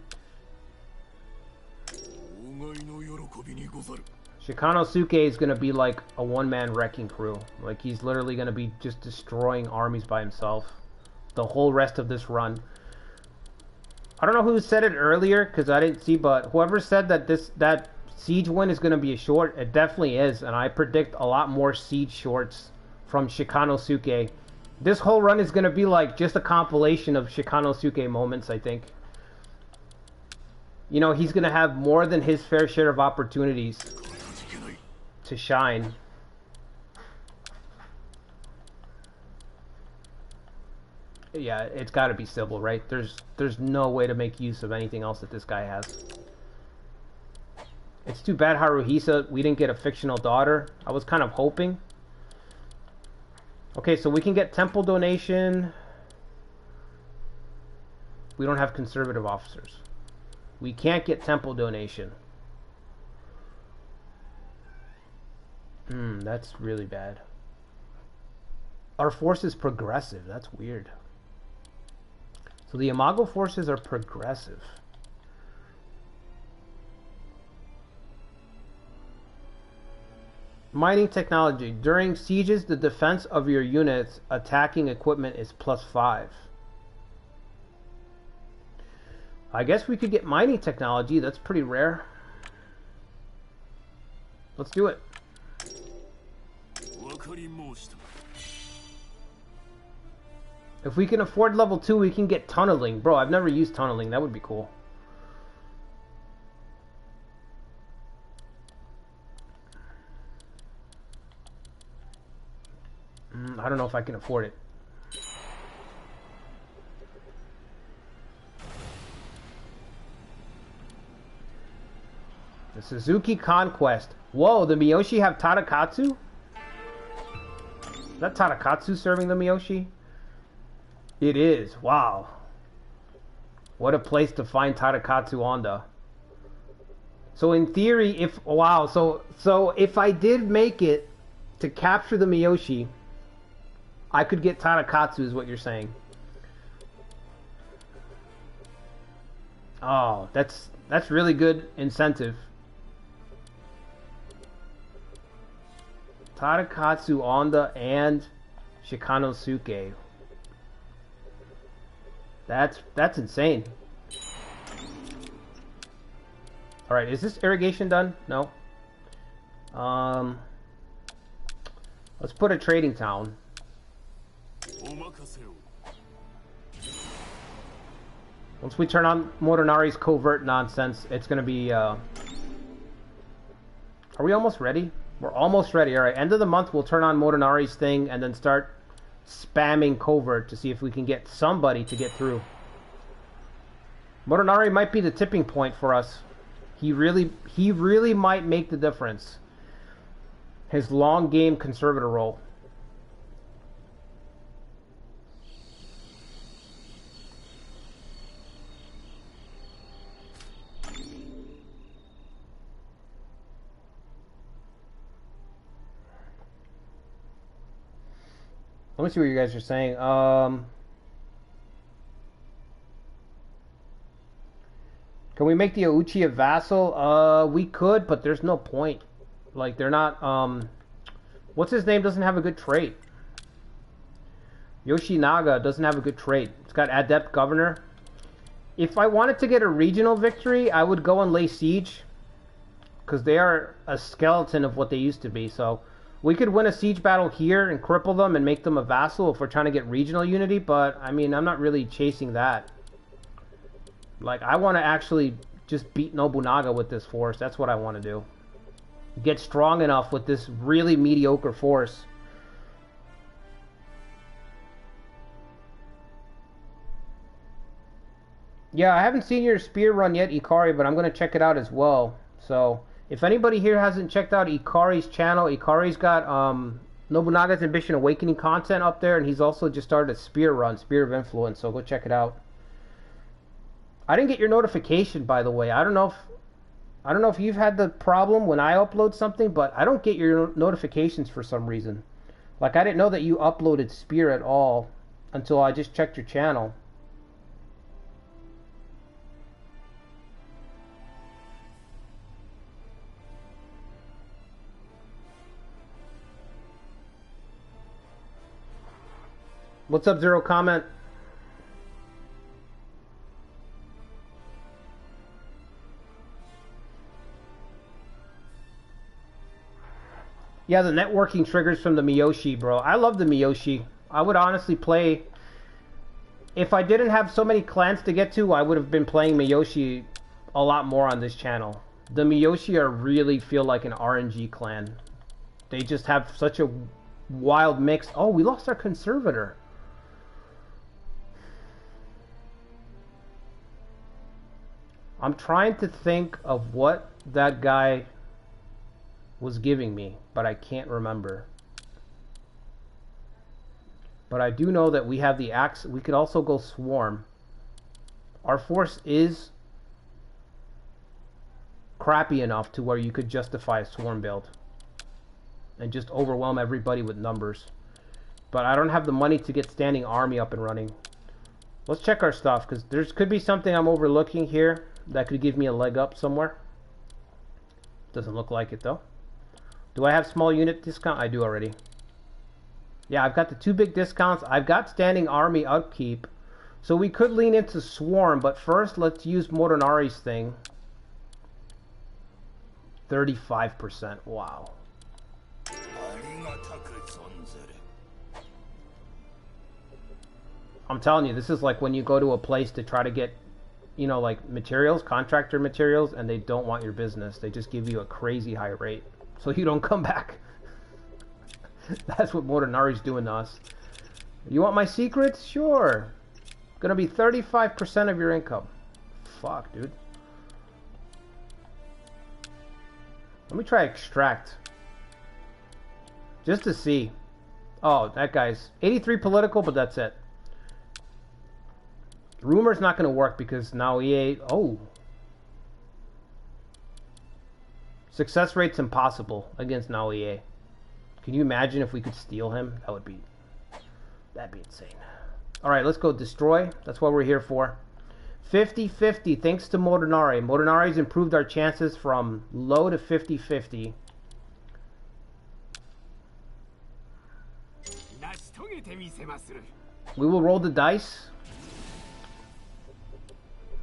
Shikanosuke is going to be like a one-man wrecking crew. Like, he's literally going to be just destroying armies by himself the whole rest of this run. I don't know who said it earlier, because I didn't see, but whoever said that that siege win is going to be a short, it definitely is, and I predict a lot more siege shorts from Shikanosuke. This whole run is going to be like just a compilation of Shikanosuke moments, I think. You know, he's going to have more than his fair share of opportunities to shine. Yeah, it's got to be Sybil, right? There's no way to make use of anything else that this guy has. It's too bad Haruhisa, we didn't get a fictional daughter. I was kind of hoping. Okay, so we can get temple donation. We don't have conservative officers. We can't get temple donation. That's really bad. Our force is progressive. That's weird. So the Amago forces are progressive. Mining technology. During sieges, the defense of your units attacking equipment is +5. I guess we could get mining technology. That's pretty rare. Let's do it. If we can afford level 2, we can get tunneling. Bro, I've never used tunneling. That would be cool. I don't know if I can afford it. The Suzuki Conquest. Whoa, the Miyoshi have Tadakatsu? Is that Tadakatsu serving the Miyoshi? It is. Wow. What a place to find Tadakatsu Onda. So in theory, if... Wow, so if I did make it to capture the Miyoshi, I could get Tadakatsu is what you're saying. Oh, that's really good incentive. Tadakatsu Onda and Shikanosuke. That's insane. Alright, is this irrigation done? No. Let's put a trading town. Once we turn on Motonari's covert nonsense, it's gonna be, Are we almost ready? We're almost ready. Alright, end of the month we'll turn on Motonari's thing and then start spamming covert to see if we can get somebody to get through. Motonari might be the tipping point for us. He really might make the difference. His long game conservator role. Let me see what you guys are saying. Can we make the Ouchi a vassal? We could, but there's no point. Like, they're not, what's his name doesn't have a good trait. Yoshinaga doesn't have a good trait. It's got Adept Governor. If I wanted to get a regional victory, I would go and lay siege. Because they are a skeleton of what they used to be, so... We could win a siege battle here and cripple them and make them a vassal if we're trying to get regional unity, but, I mean, I'm not really chasing that. Like, I want to actually just beat Nobunaga with this force. That's what I want to do. Get strong enough with this really mediocre force. Yeah, I haven't seen your spear run yet, Ikari, but I'm going to check it out as well. So... If anybody here hasn't checked out Ikari's channel, Ikari's got Nobunaga's Ambition Awakening content up there, and he's also just started a spear run, Spear of Influence, so go check it out. I didn't get your notification, by the way. I don't know if you've had the problem when I upload something, but I don't get your notifications for some reason. Like, I didn't know that you uploaded Spear at all until I just checked your channel. What's up, Zero Comment? Yeah, the networking triggers from the Miyoshi, bro. I love the Miyoshi. I would honestly play... If I didn't have so many clans to get to, I would have been playing Miyoshi a lot more on this channel. The Miyoshi are really feel like an RNG clan. They just have such a wild mix. Oh, we lost our conservator. I'm trying to think of what that guy was giving me, but I can't remember. But I do know that we have the axe. We could also go swarm. Our force is crappy enough to where you could justify a swarm build and just overwhelm everybody with numbers. But I don't have the money to get standing army up and running. Let's check our stuff, because there could be something I'm overlooking here that could give me a leg up somewhere. Doesn't look like it though. Do I have small unit discount? I do already. Yeah, I've got the 2 big discounts. I've got standing army upkeep. So we could lean into swarm, but first let's use Motonari's thing. 35%. Wow. I'm telling you, this is like when you go to a place to try to get, you know, like materials, contractor materials, and they don't want your business. They just give you a crazy high rate, so you don't come back. That's what Motonari's doing to us. You want my secrets? Sure. Gonna be 35% of your income. Fuck, dude. Let me try extract. Just to see. Oh, that guy's 83 political, but that's it. Rumor's not gonna work because now EA... Oh. Success rate's impossible against now EA. Can you imagine if we could steal him? That'd be insane. Alright, let's go destroy. That's what we're here for. 50-50 thanks to Motonari. Motonari's improved our chances from low to 50-50. We will roll the dice.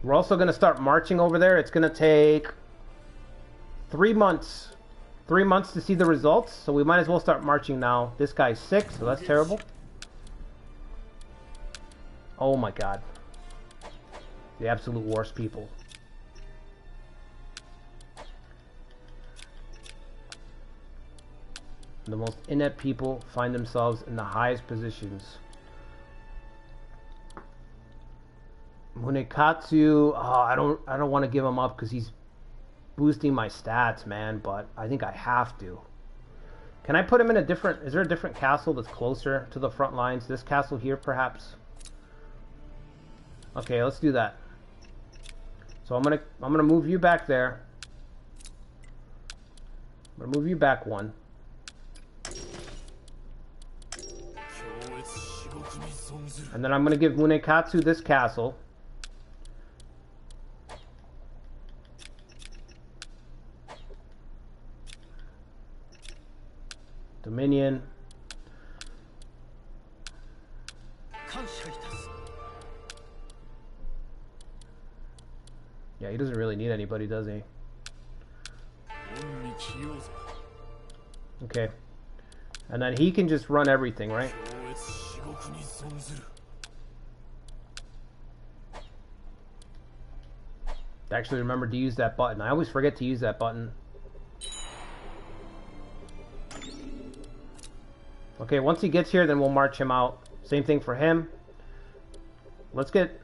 We're also going to start marching over there. It's going to take 3 months. 3 months to see the results, so we might as well start marching now. This guy's 6, so that's terrible. Oh my god. The absolute worst people. The most inept people find themselves in the highest positions. Munekatsu, oh, I don't want to give him up because he's boosting my stats, man, but I think I have to. Can I put him in a different... Is there a different castle that's closer to the front lines? This castle here, perhaps? Okay, let's do that. So I'm gonna move you back there. I'm gonna move you back 1. And then I'm gonna give Munekatsu this castle. Dominion. Yeah, he doesn't really need anybody, does he? Okay. And then he can just run everything, right? Actually remember to use that button. I always forget to use that button. Okay, once he gets here, then we'll march him out. Same thing for him. Let's get...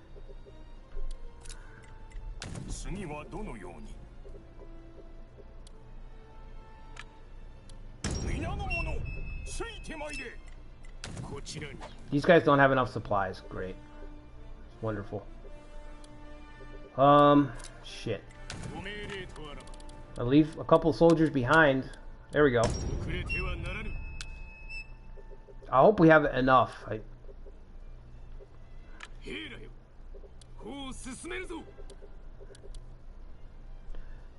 These guys don't have enough supplies. Great. Wonderful. Shit. I'll leave a couple soldiers behind. There we go. I hope we have enough.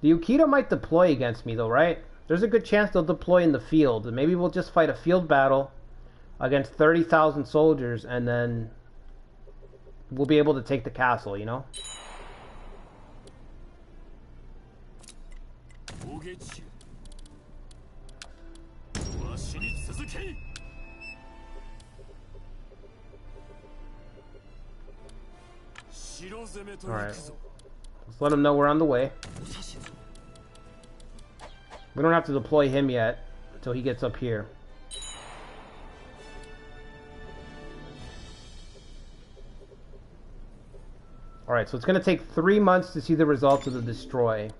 The Ukita might deploy against me though, right? There's a good chance they'll deploy in the field. And maybe we'll just fight a field battle. against 30,000 soldiers, and then we'll be able to take the castle, you know? Alright. Let's let him know we're on the way. We don't have to deploy him yet until he gets up here. Alright, so it's going to take 3 months to see the results of the destroy.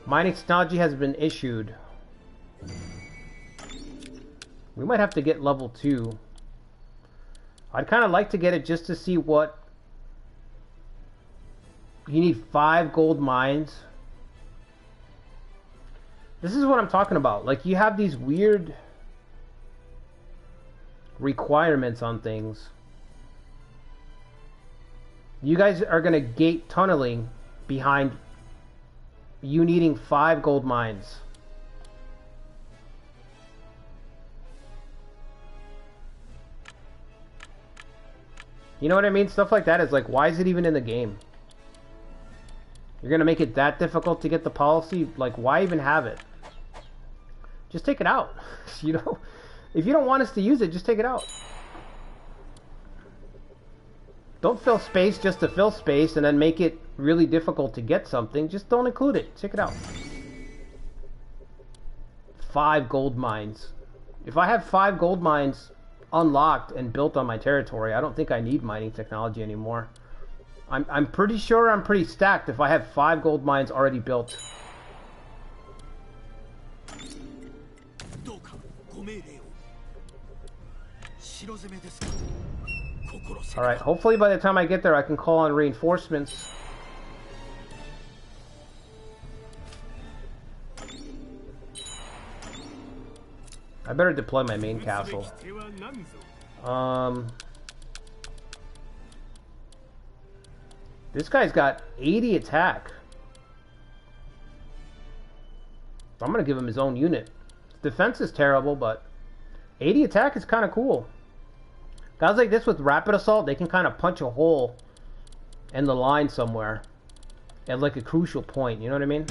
Mining technology has been issued. We might have to get level 2. I'd kind of like to get it just to see what... You need 5 gold mines. This is what I'm talking about. Like, you have these weird requirements on things. You guys are going to gate tunneling behind you needing 5 gold mines. You know what I mean? Stuff like that is like, why is it even in the game? You're going to make it that difficult to get the policy? Like, why even have it? Just take it out. You know? If you don't want us to use it, just take it out. Don't fill space just to fill space and then make it really difficult to get something. Just don't include it. Check it out. 5 gold mines. If I have 5 gold mines unlocked and built on my territory, I don't think I need mining technology anymore. I'm pretty sure I'm pretty stacked if I have 5 gold mines already built. Alright, hopefully by the time I get there I can call on reinforcements. I better deploy my main castle. This guy's got 80 attack. I'm gonna give him his own unit. Defense is terrible, but 80 attack is kind of cool. Guys like this with rapid assault, they can kind of punch a hole in the line somewhere at like a crucial point. You know what I mean?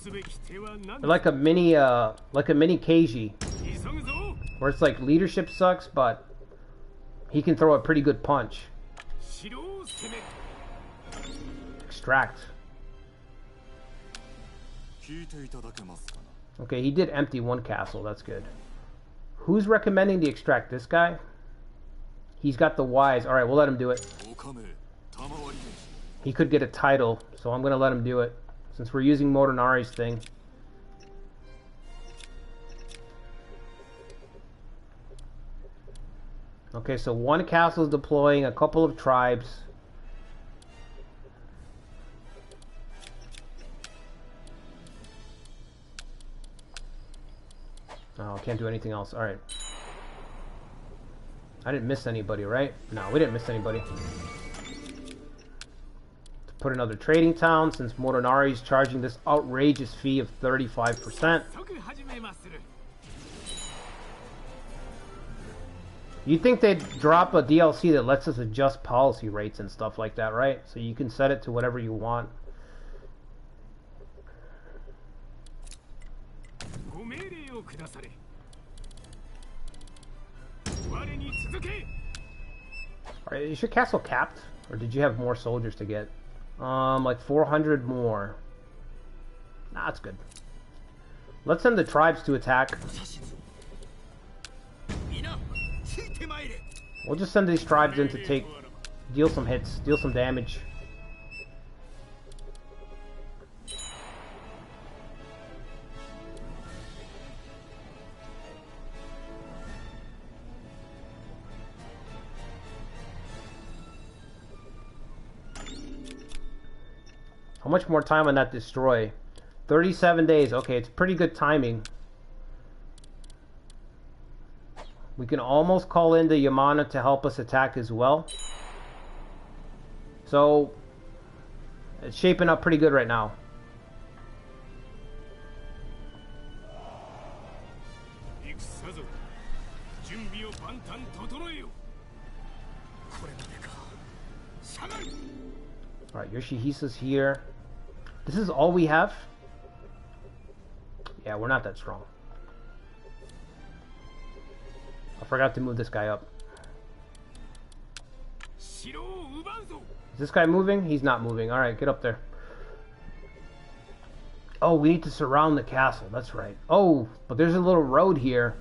They're like a mini KG, where it's like leadership sucks, but he can throw a pretty good punch. Extract. Okay, he did empty 1 castle. That's good. Who's recommending the extract? This guy? He's got the wise. Alright, we'll let him do it. He could get a title, so I'm going to let him do it, since we're using Motonari's thing. Okay, so 1 castle is deploying, a couple of tribes. Oh, I can't do anything else. Alright. I didn't miss anybody, right? No, we didn't miss anybody. To put another trading town, since Motonari's charging this outrageous fee of 35%. You'd think they'd drop a DLC that lets us adjust policy rates and stuff like that, right? So you can set it to whatever you want. Alright, is your castle capped? Or did you have more soldiers to get? Like 400 more. Nah, that's good. Let's send the tribes to attack. We'll just send these tribes in to deal some hits, deal some damage. How much more time on that destroy? 37 days. Okay, it's pretty good timing. We can almost call in the Yamana to help us attack as well. So, it's shaping up pretty good right now. Alright, Yoshihisa's here. This is all we have? Yeah, we're not that strong. I forgot to move this guy up. Is this guy moving? He's not moving. Alright, get up there. Oh, we need to surround the castle. That's right. Oh, but there's a little road here.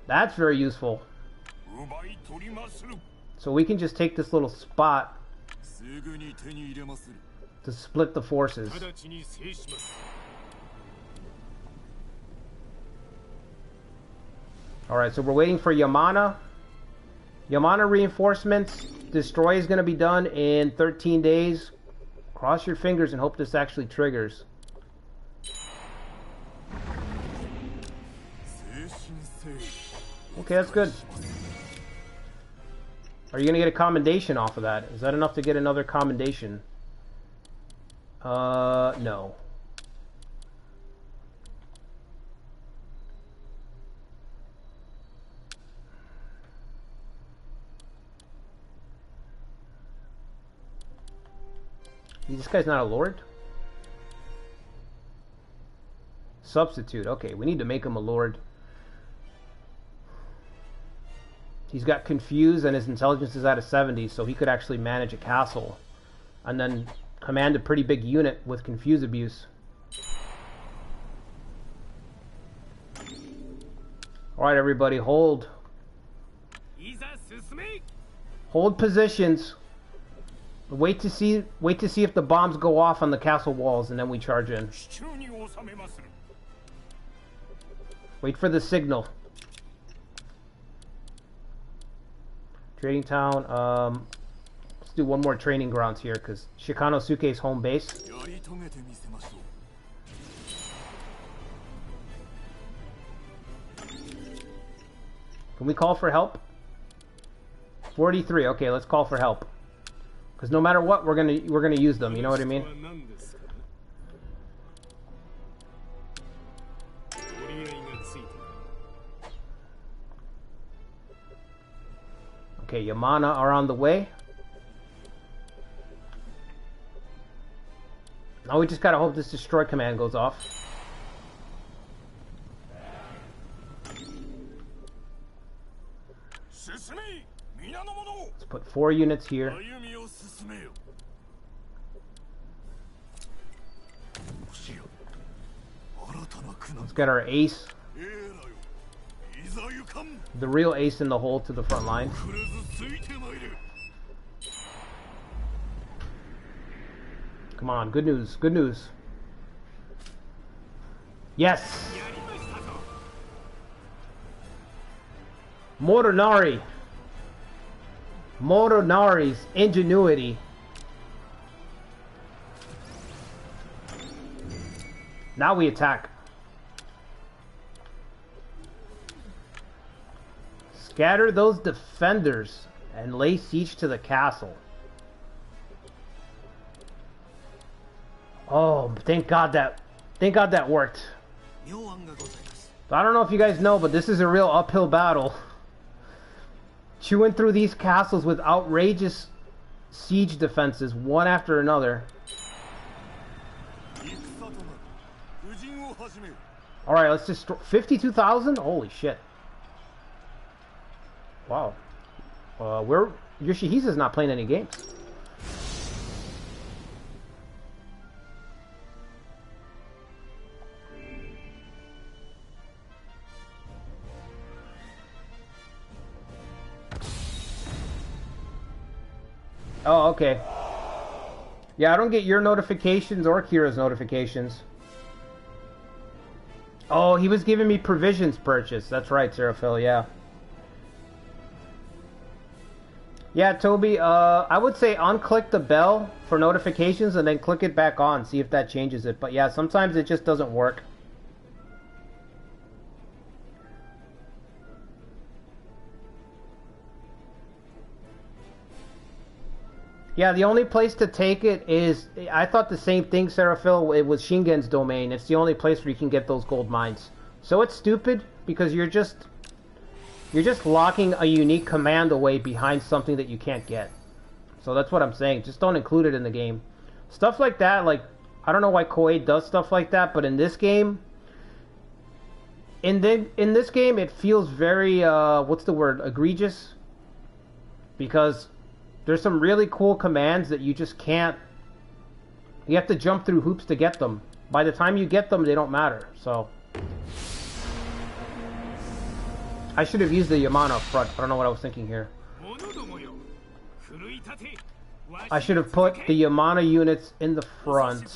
That's very useful. So we can just take this little spot to split the forces. Alright, so we're waiting for Yamana. Yamana reinforcements. Destroy is going to be done in 13 days. Cross your fingers and hope this actually triggers. Okay, that's good. Are you going to get a commendation off of that? Is that enough to get another commendation? No. This guy's not a lord? Substitute. Okay, we need to make him a lord. He's got confused and his intelligence is at a 70, so he could actually manage a castle and then command a pretty big unit with confuse abuse. Alright, everybody, hold. Hold positions. Wait to see if the bombs go off on the castle walls, and then we charge in. Wait for the signal. Trading town. Let's do one more training grounds here, because Shikanosuke's home base. Can we call for help? 43. Okay, let's call for help. Because no matter what, we're gonna use them. You know what I mean? Okay, Yamana are on the way. Now we just gotta hope this destroy command goes off. Let's put 4 units here. Let's get our ace. The real ace in the hole to the front line. Come on, good news, good news. Yes! Motonari. Motonari's ingenuity. Now we attack. Scatter those defenders and lay siege to the castle. Oh, thank God that worked. I don't know if you guys know, but this is a real uphill battle. Chewing through these castles with outrageous siege defenses, one after another. Alright, let's just... 52,000? Holy shit. Wow. Yoshihisa's not playing any games. Oh, okay. Yeah, I don't get your notifications or Kira's notifications. Oh, he was giving me provisions purchase. That's right, Seraphil, yeah. Yeah, Toby, I would say unclick the bell for notifications and then click it back on. See if that changes it. But yeah, sometimes it just doesn't work. Yeah, the only place to take it is... I thought the same thing, Seraphil. It was Shingen's domain. It's the only place where you can get those gold mines. So it's stupid, because you're just locking a unique command away behind something that you can't get. So that's what I'm saying. Just don't include it in the game. Stuff like that, like... I don't know why Koei does stuff like that, but in this game... In this game, it feels very, what's the word? Egregious? Because there's some really cool commands that you just can't... You have to jump through hoops to get them. By the time you get them, they don't matter, so... I should have used the Yamana up front. I don't know what I was thinking here. I should have put the Yamana units in the front.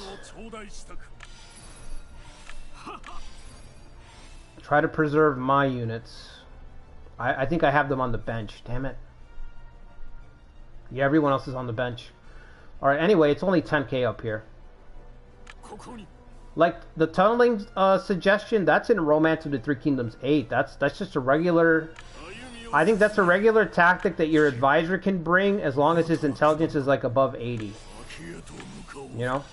Try to preserve my units. I think I have them on the bench. Damn it. Yeah, everyone else is on the bench. Alright, anyway, it's only 10k up here. Like, the tunneling suggestion, that's in Romance of the Three Kingdoms 8. That's just a regular... I think that's a regular tactic that your advisor can bring as long as his intelligence is like above 80. You know?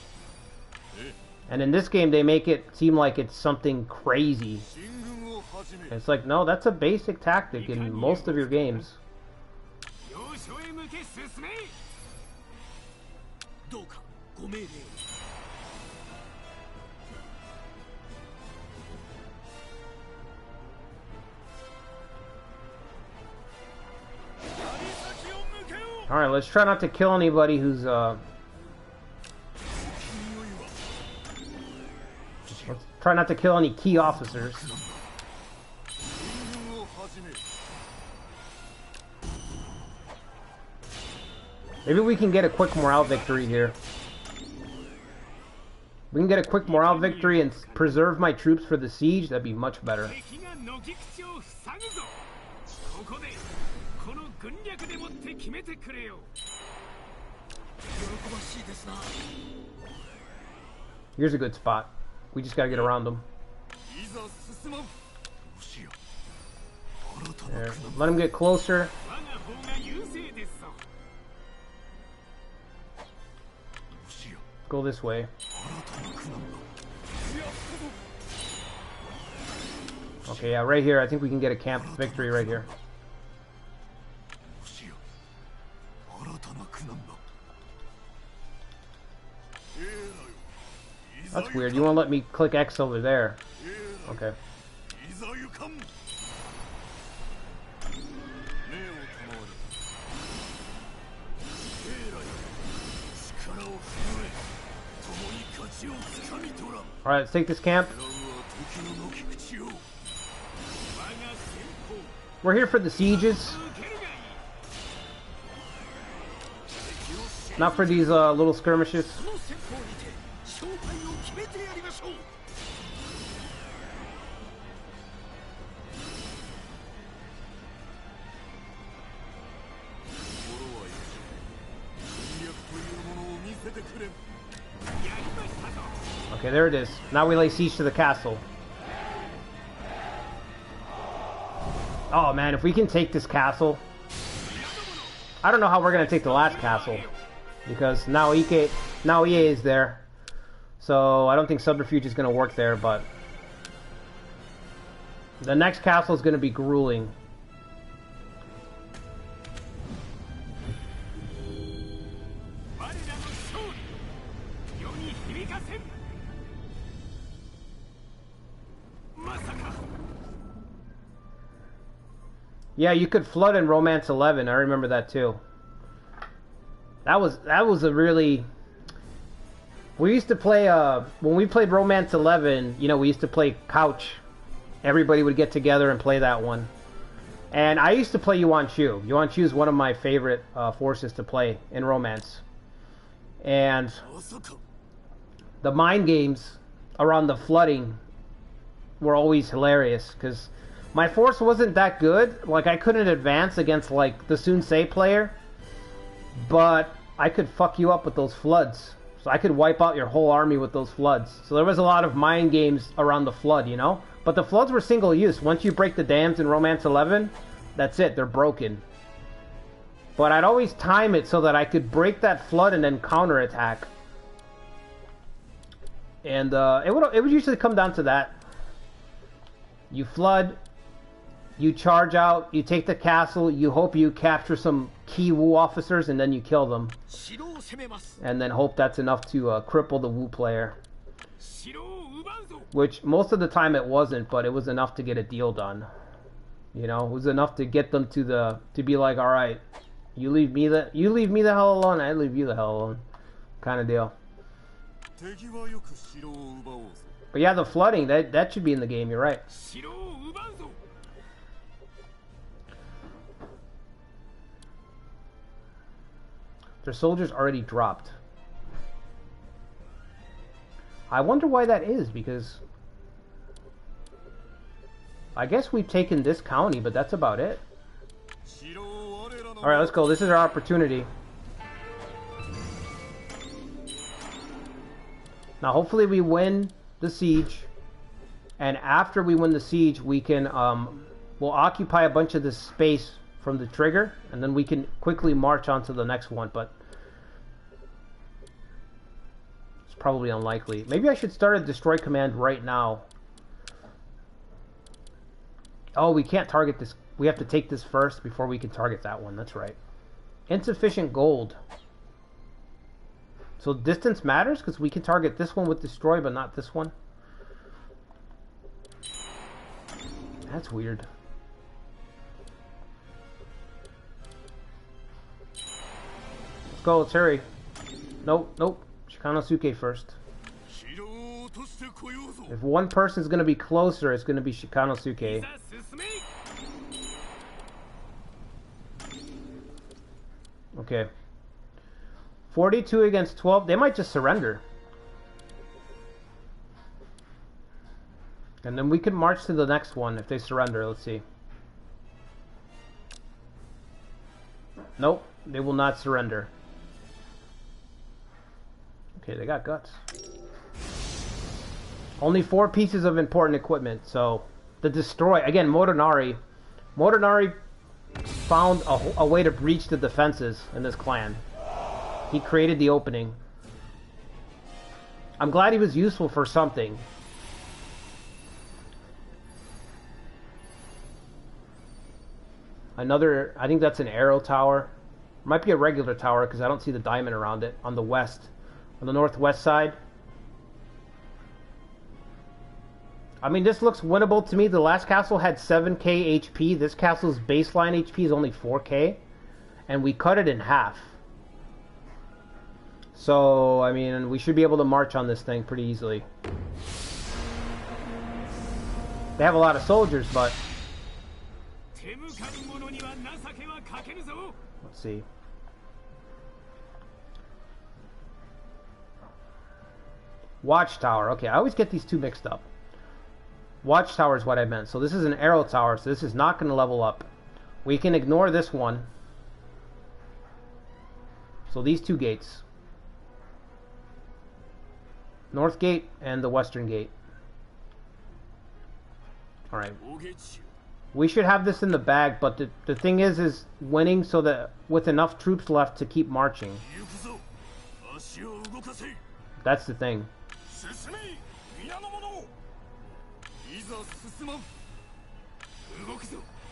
And in this game, they make it seem like it's something crazy. And it's like, no, that's a basic tactic in most of your games. Alright, let's try not to kill anybody who's, let's try not to kill any key officers. Maybe we can get a quick morale victory here. We can get a quick morale victory and preserve my troops for the siege. That'd be much better. Here's a good spot. We just gotta get around them. There. Let him get closer. Go this way. Okay, yeah, right here. I think we can get a camp victory right here. That's weird. You won't let me click X over there. Okay. Alright, let's take this camp. We're here for the sieges. Not for these little skirmishes. Okay, there it is. Now we lay siege to the castle. Oh man, if we can take this castle... I don't know how we're going to take the last castle. Because now EA is there. So I don't think Subterfuge is going to work there, but... the next castle is going to be grueling. Yeah, you could flood in Romance 11. I remember that too. That was a really... We used to play, when we played Romance 11, you know, we used to play Couch. Everybody would get together and play that one. And I used to play Yuan Shu. Yuan Shu is one of my favorite forces to play in Romance. And the mind games around the flooding were always hilarious, because my force wasn't that good. Like, I couldn't advance against, like, the Sun Ce player. But I could fuck you up with those floods. So I could wipe out your whole army with those floods. So there was a lot of mind games around the flood, you know? But the floods were single use. Once you break the dams in Romance 11, that's it. They're broken. But I'd always time it so that I could break that flood and then counterattack. And it would usually come down to that. You flood, you charge out, you take the castle, you hope you capture some key Wu officers, and then you kill them. And then hope that's enough to cripple the Wu player. Which most of the time it wasn't, but it was enough to get a deal done. You know, it was enough to get them to be like, all right, you leave me the hell alone, I leave you the hell alone, kind of deal. But yeah, the flooding, that should be in the game. You're right. Their soldiers already dropped. I wonder why that is, because I guess we've taken this county, but that's about it. Alright, let's go. This is our opportunity. Now, hopefully we win the siege. And after we win the siege, we can, we'll occupy a bunch of this space from the trigger. And then we can quickly march on to the next one, but it's probably unlikely. Maybe I should start a destroy command right now. Oh, we can't target this. We have to take this first before we can target that one. That's right. Insufficient gold. So distance matters because we can target this one with destroy, but not this one. That's weird. Let's go. Let's hurry. Nope. Nope. Shikanosuke first. If one person's going to be closer, it's going to be Shikanosuke. Okay. 42 against 12. They might just surrender. And then we can march to the next one if they surrender. Let's see. Nope. They will not surrender. Okay, they got guts. Only 4 pieces of important equipment. So, the destroy. Again, Motonari. Motonari found a way to breach the defenses in this clan. He created the opening. I'm glad he was useful for something. Another, I think that's an arrow tower. Might be a regular tower because I don't see the diamond around it on the west. On the northwest side. I mean, this looks winnable to me. The last castle had 7k HP. This castle's baseline HP is only 4k. And we cut it in half. So, I mean, we should be able to march on this thing pretty easily. They have a lot of soldiers, but... Let's see. Watchtower. Okay, I always get these two mixed up. Watchtower is what I meant. So this is an arrow tower, so this is not going to level up. We can ignore this one. So these two gates. North gate and the western gate. Alright. We should have this in the bag, but the thing is winning so that with enough troops left to keep marching. That's the thing.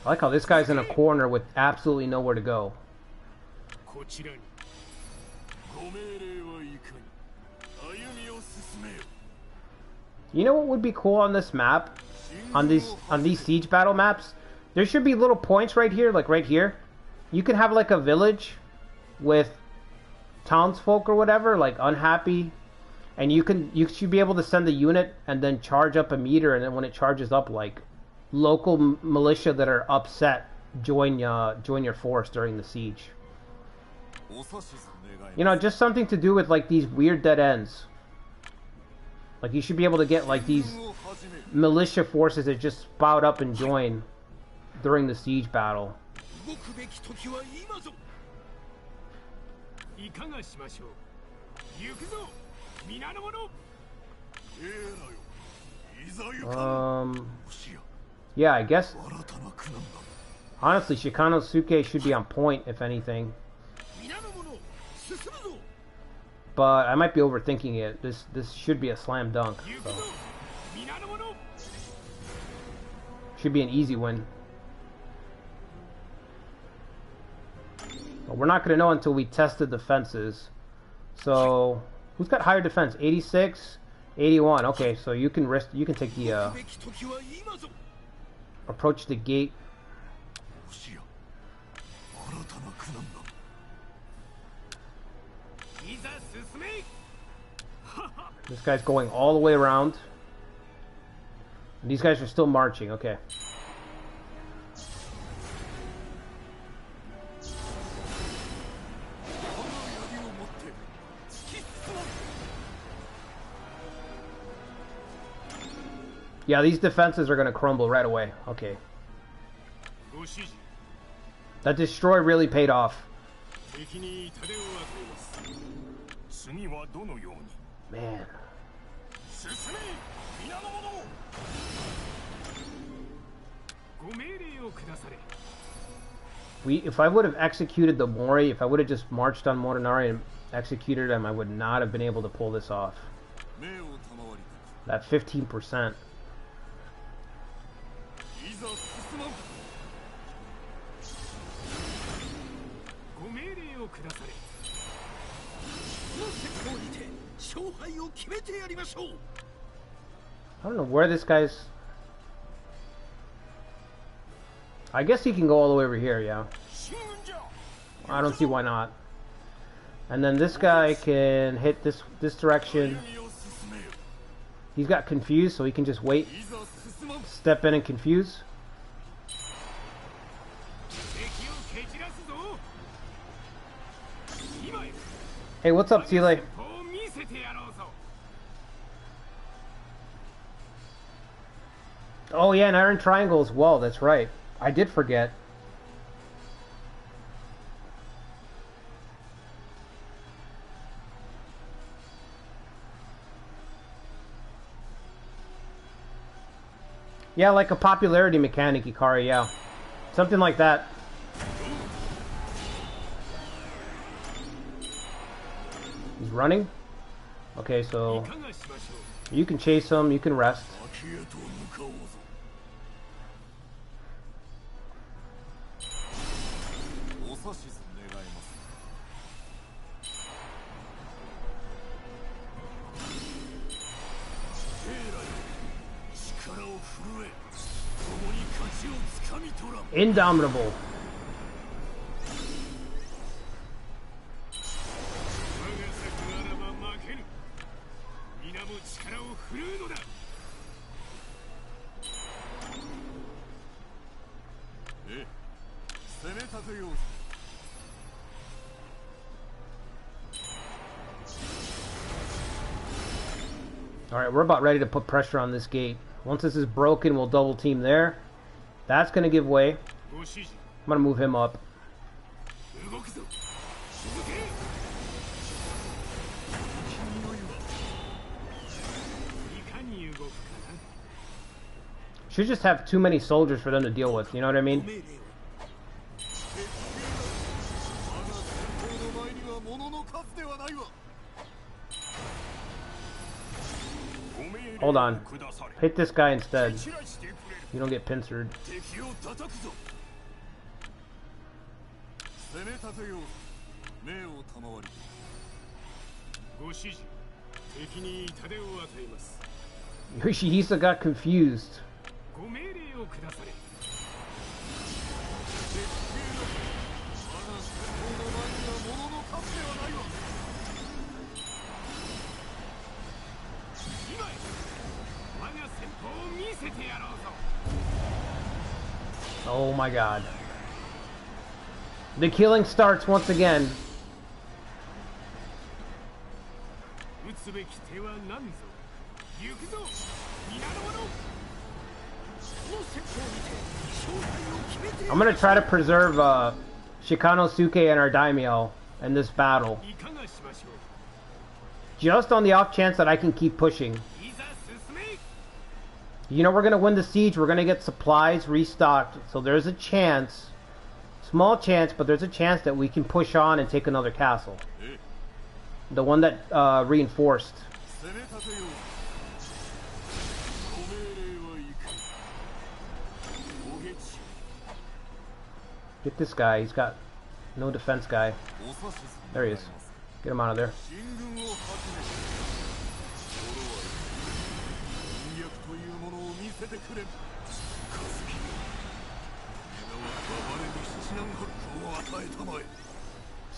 I like how this guy's in a corner with absolutely nowhere to go. You know what would be cool on this map? On these siege battle maps? There should be little points right here, like right here. You can have like a village with townsfolk or whatever, like unhappy. And you should be able to send a unit and then charge up a meter, and then when it charges up, like local militia that are upset join your force during the siege. You know, just something to do with like these weird dead ends. Like you should be able to get like these militia forces that just spout up and join during the siege battle. Yeah, I guess Honestly, Shikanosuke should be on point, if anything. But I might be overthinking it. This should be a slam dunk. So. Should be an easy win. But we're not going to know until we test the defenses. So, who's got higher defense? 86, 81. Okay, so you can risk. You can take the approach the gate. This guy's going all the way around. And these guys are still marching. Okay. Yeah, these defenses are going to crumble right away. Okay. That destroy really paid off. Man. If I would have executed the Mori, if I would have just marched on Morinari and executed him, I would not have been able to pull this off. That 15%. I don't know where this guy's... I guess he can go all the way over here, yeah. I don't see why not. And then this guy can hit this direction. He's got confused, so he can just wait. Step in and confuse. Hey, what's up, Tile? Oh yeah, an iron triangle as well, that's right. I did forget. Yeah, like a popularity mechanic, Ikari, yeah. Something like that. He's running. Okay, so you can chase him, you can rest. Indomitable. Alright, we're about ready to put pressure on this gate. Once this is broken, we'll double team there. That's going to give way. I'm going to move him up. Should just have too many soldiers for them to deal with, you know what I mean? Hold on. Hit this guy instead. You don't get pincered. Yoshihisa got confused. Oh my god. The killing starts once again. I'm gonna try to preserve Shikanosuke and our daimyo in this battle. Just on the off chance that I can keep pushing. You know we're gonna win the siege. We're gonna get supplies restocked. So there's a chance, small chance, but there's a chance that we can push on and take another castle. The one that reinforced. Get this guy. He's got no defense guy. There he is. Get him out of there.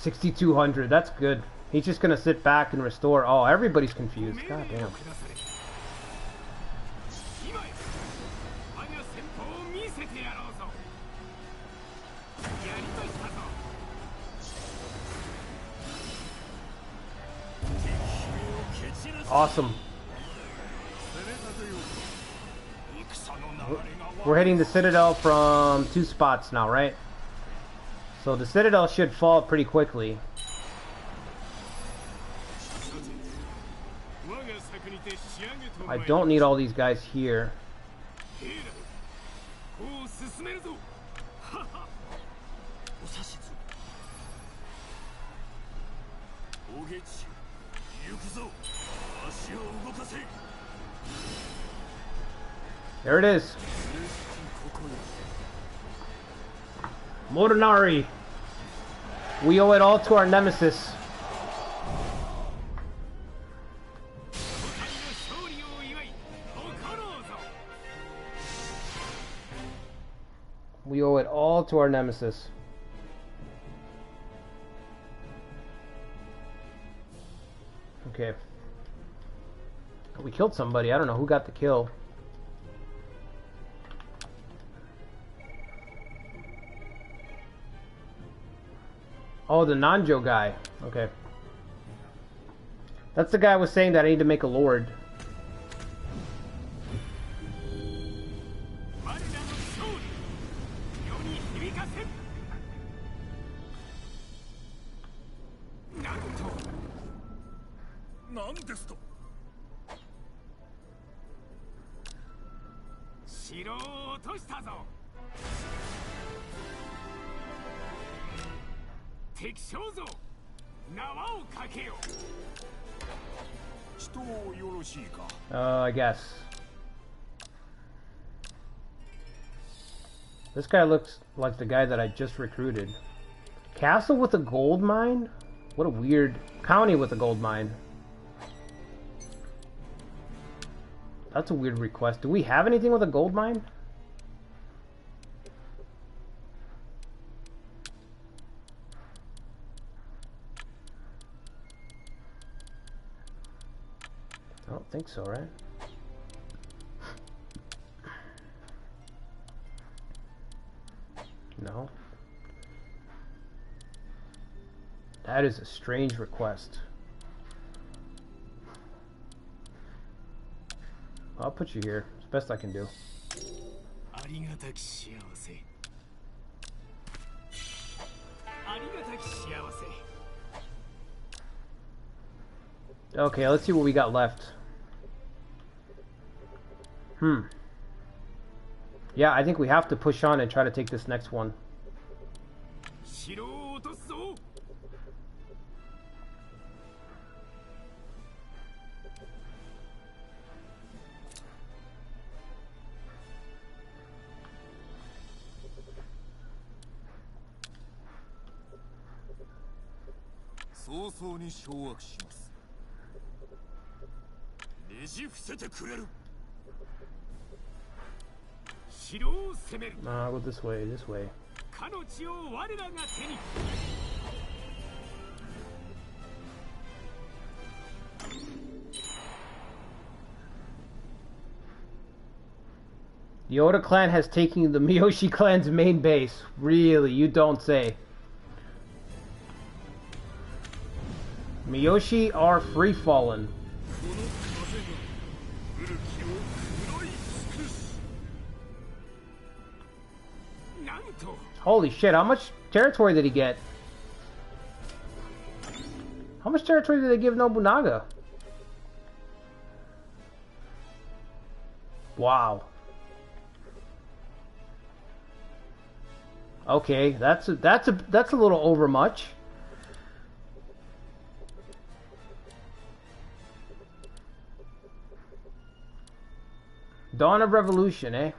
$6,200. That's good. He's just gonna sit back and restore. Oh, everybody's confused. God damn. Awesome. We're hitting the Citadel from 2 spots now, right? So the Citadel should fall pretty quickly. I don't need all these guys here. There it is. Morinari. We owe it all to our nemesis. We owe it all to our nemesis. Okay. We killed somebody. I don't know who got the kill. Oh, the Nanjo guy. Okay. That's the guy I was saying that I need to make a lord. I guess. This guy looks like the guy that I just recruited. Castle with a gold mine? What a weird... County with a gold mine. That's a weird request. Do we have anything with a gold mine? I don't think so, right? No. That is a strange request. I'll put you here. It's the best I can do. Okay, let's see what we got left. Yeah, I think we have to push on and try to take this next one. I'll go this way, this way. The Oda clan has taken the Miyoshi clan's main base. Really, you don't say. Miyoshi are free-fallen. Holy shit, how much territory did he get? How much territory did they give Nobunaga? Wow. Okay, that's a little overmuch. Dawn of Revolution, eh?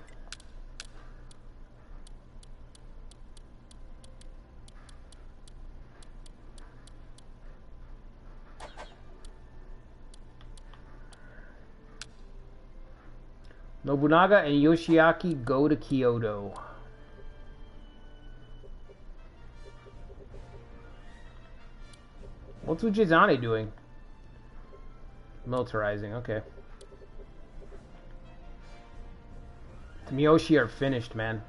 Nobunaga and Yoshiaki go to Kyoto. What's Ujizane doing? Militarizing, okay. Miyoshi are finished, man.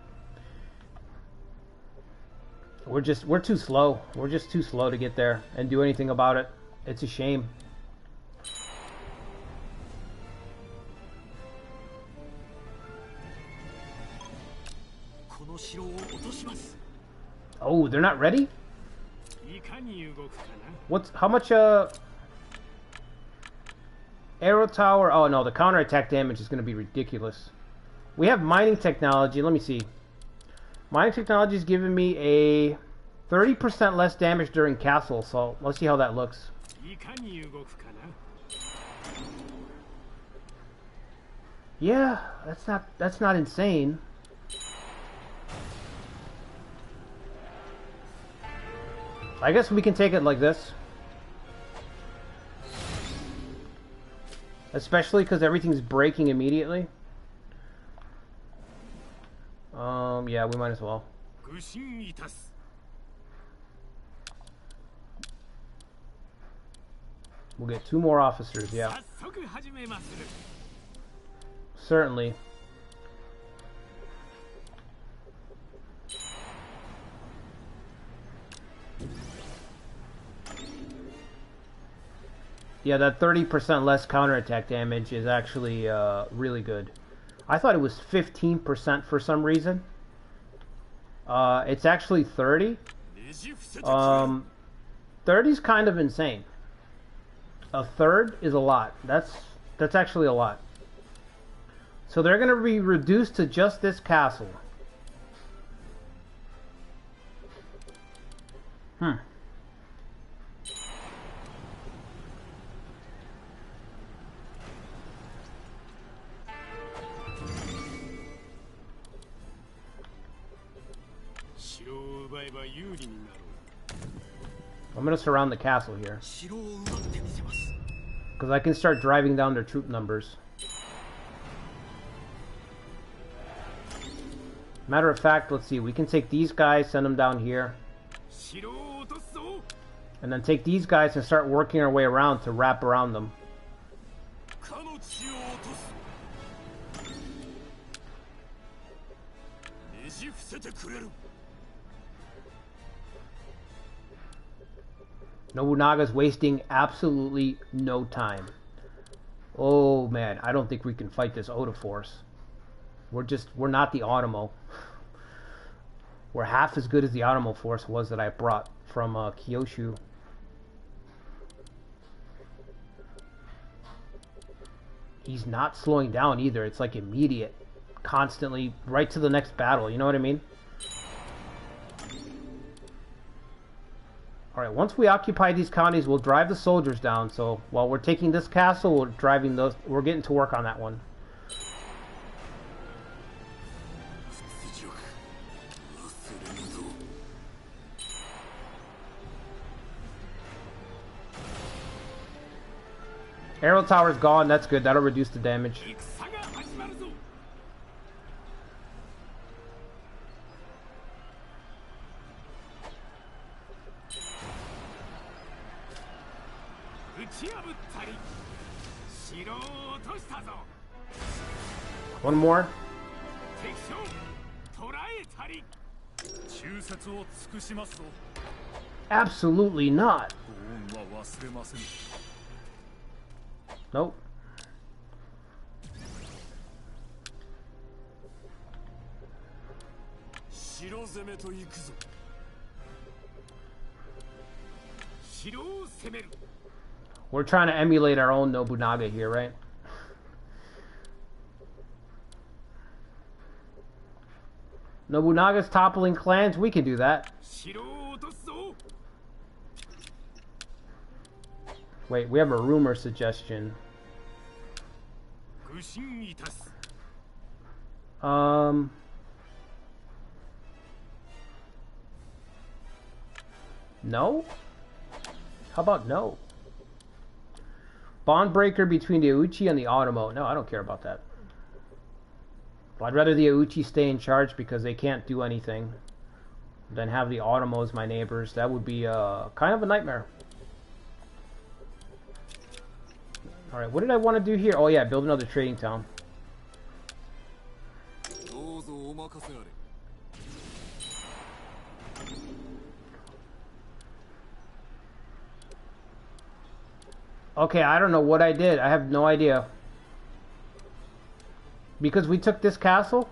We're too slow. We're just too slow to get there and do anything about it. It's a shame. Oh, they're not ready? How much arrow tower? Oh no, the counterattack damage is going to be ridiculous. We have mining technology. Let me see. Mining technology is giving me a 30% less damage during castle, so let's see how that looks. Yeah, that's not insane. I guess we can take it like this. Especially because everything's breaking immediately. Yeah, we might as well. We'll get 2 more officers, yeah. Certainly. Yeah, that 30% less counterattack damage is actually really good. I thought it was 15% for some reason. It's actually 30. 30 is kind of insane. A third is a lot. That's actually a lot. So they're going to be reduced to just this castle. I'm going to surround the castle here. Because I can start driving down their troop numbers. Matter of fact, let's see. We can take these guys, send them down here. And then take these guys and start working our way around to wrap around them. Nobunaga's wasting absolutely no time. Oh man, I don't think we can fight this Oda force. We're not the Automo. We're half as good as the Automo force was that I brought from Kyushu. He's not slowing down either. It's like immediate. Constantly, right to the next battle, you know what I mean? Alright, once we occupy these counties, we'll drive the soldiers down. So while we're taking this castle, we're getting to work on that one. Arrow tower's gone, that's good, that'll reduce the damage. One more. Absolutely not. Nope. We're trying to emulate our own Nobunaga here, right? Nobunaga's toppling clans, we can do that. Wait, we have a rumor suggestion. No? How about no? Bond breaker between the Auchi and the Automo. No, I don't care about that. I'd rather the Auchi stay in charge because they can't do anything than have the Automo as my neighbors. That would be kind of a nightmare. Alright, what did I want to do here? Oh yeah, build another trading town. Okay, I don't know what I did. I have no idea. Because we took this castle?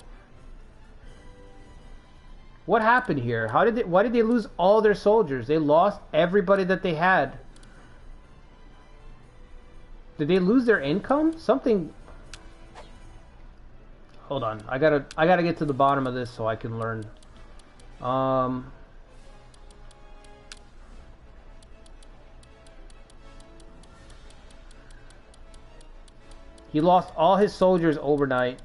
What happened here? Why did they lose all their soldiers? They lost everybody that they had. Did they lose their income? Something. Hold on. I gotta get to the bottom of this so I can learn. He lost all his soldiers overnight.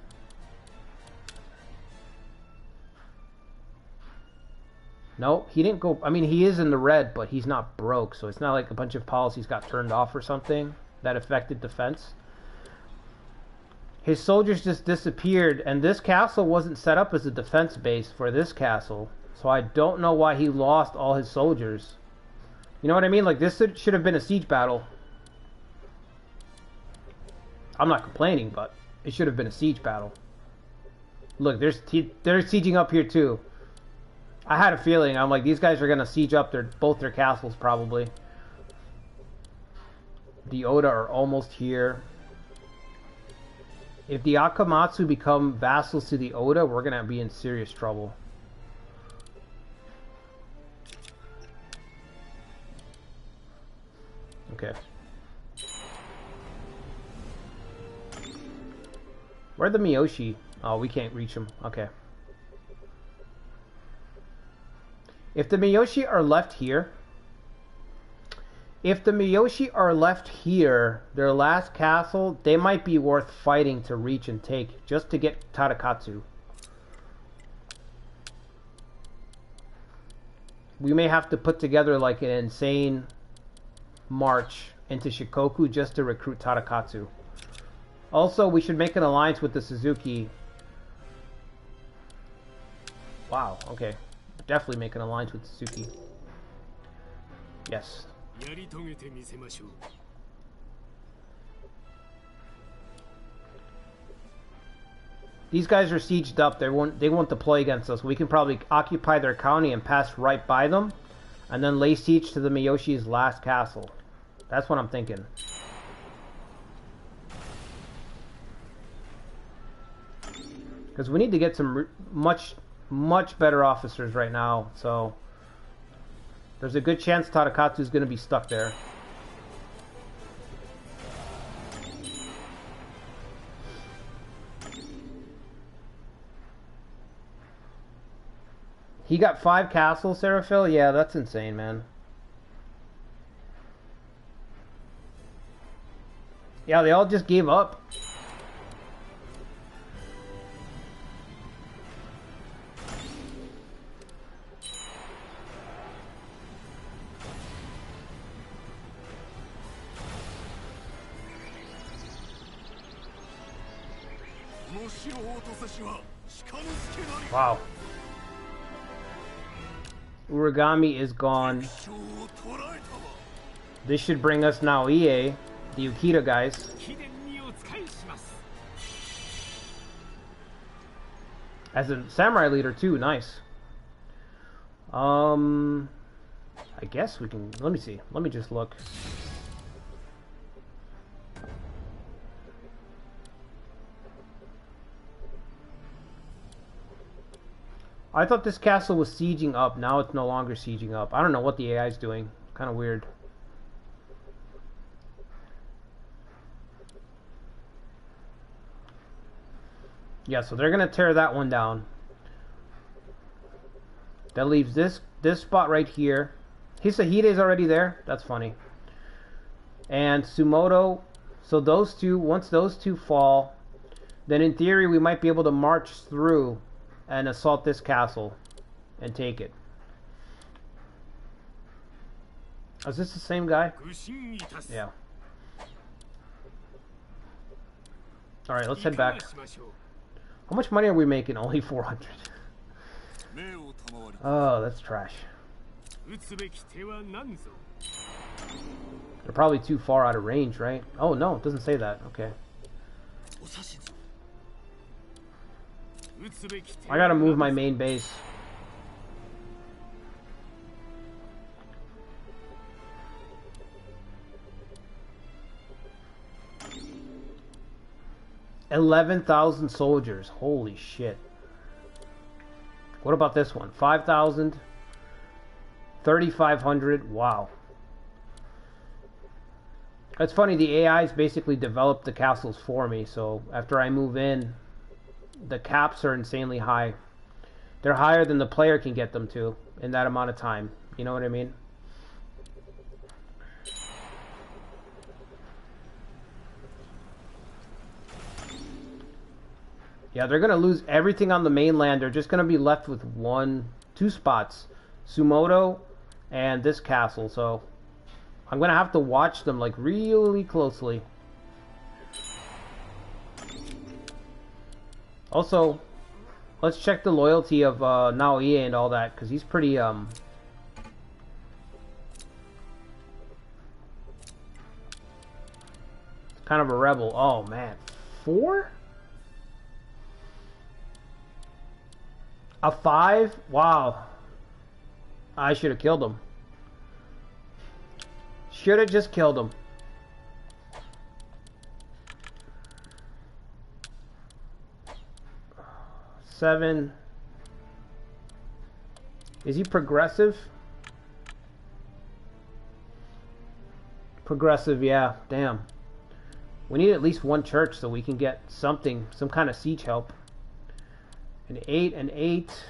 No, he didn't go. I mean, he is in the red, but he's not broke. So it's not like a bunch of policies got turned off or something that affected defense. His soldiers just disappeared, and this castle wasn't set up as a defense base for this castle. So I don't know why he lost all his soldiers. You know what I mean? Like, this should have been a siege battle. I'm not complaining, but it should have been a siege battle. Look, they're sieging up here too. I had a feeling. I'm like, these guys are gonna siege up both their castles probably. The Oda are almost here. If the Akamatsu become vassals to the Oda, we're gonna be in serious trouble. Okay. Where're the Miyoshi? Oh, we can't reach them. Okay. If the Miyoshi are left here... If the Miyoshi are left here, their last castle, they might be worth fighting to reach and take, just to get Tadakatsu. We may have to put together like an insane march into Shikoku just to recruit Tadakatsu. Also, we should make an alliance with the Suzuki. Wow, okay. Definitely make an alliance with Suzuki. Yes. These guys are sieged up. They won't deploy against us. We can probably occupy their county and pass right by them, and then lay siege to the Miyoshi's last castle. That's what I'm thinking. Because we need to get some much better officers right now, so there's a good chance Tadakatsu is going to be stuck there. He got 5 castles, Seraphil? Yeah, that's insane, man. Yeah, they all just gave up. Wow. Uragami is gone. This should bring us now Ie, the Ukita guys. As a samurai leader too, nice. I guess we can, let me see. Let me just look. I thought this castle was sieging up. Now it's no longer sieging up. I don't know what the AI is doing. Kind of weird. Yeah, so they're going to tear that one down. That leaves this spot right here. Hisahide's already there. That's funny. And Sumoto. So those two, once those two fall, then in theory we might be able to march through and assault this castle and take it. Is this the same guy? Yeah. Alright, let's head back. How much money are we making? Only 400. Oh, that's trash. They're probably too far out of range, right? Oh, no, it doesn't say that. Okay. I gotta move my main base. $11,000 soldiers. Holy shit. What about this one? 5,000. 3,500. Wow. It's funny, the AIs basically developed the castles for me, so after I move in, the caps are insanely high. They're higher than the player can get them to in that amount of time. You know what I mean? Yeah, they're going to lose everything on the mainland. They're just going to be left with two spots. Sumoto and this castle, so I'm going to have to watch them like really closely. Also, let's check the loyalty of Naoie and all that, because he's pretty kind of a rebel. Oh man, 4? A 5? Wow. I should have killed him. Should have just killed him. Seven. Is he progressive? Progressive, yeah. Damn. We need at least one church so we can get something, some kind of siege help. An 8, an 8.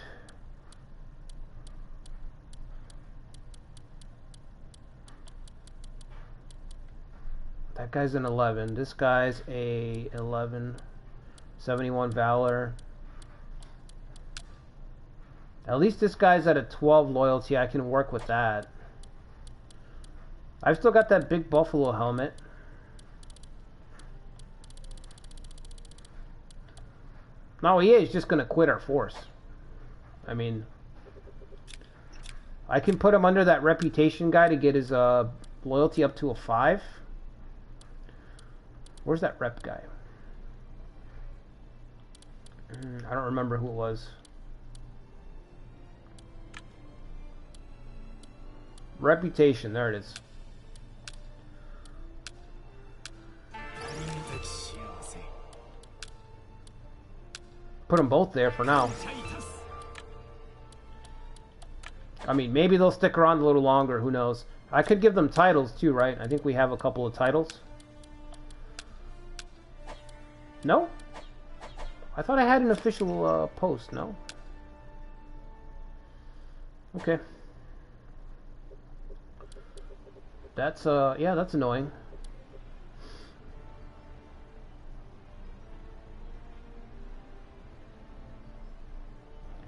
That guy's an 11. This guy's a 11. 71 valor. At least this guy's at a 12 loyalty. I can work with that. I've still got that big buffalo helmet. No, he is just going to quit our force. I mean, I can put him under that reputation guy to get his loyalty up to a 5. Where's that rep guy? I don't remember who it was. Reputation, there it is. Put them both there for now. I mean, maybe they'll stick around a little longer, who knows. I could give them titles too, right? I think we have a couple of titles. No? I thought I had an official post, no? Okay. That's, yeah, that's annoying.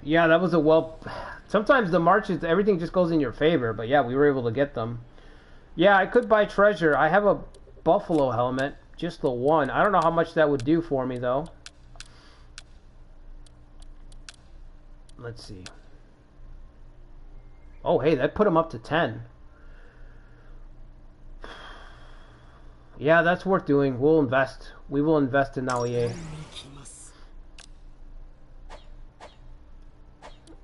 Yeah, that was a well... Sometimes the marches, everything just goes in your favor, but yeah, we were able to get them. Yeah, I could buy treasure. I have a buffalo helmet, just the one. I don't know how much that would do for me, though. Let's see. Oh, hey, that put him up to 10. Yeah, that's worth doing. We'll invest. We will invest in Naoie.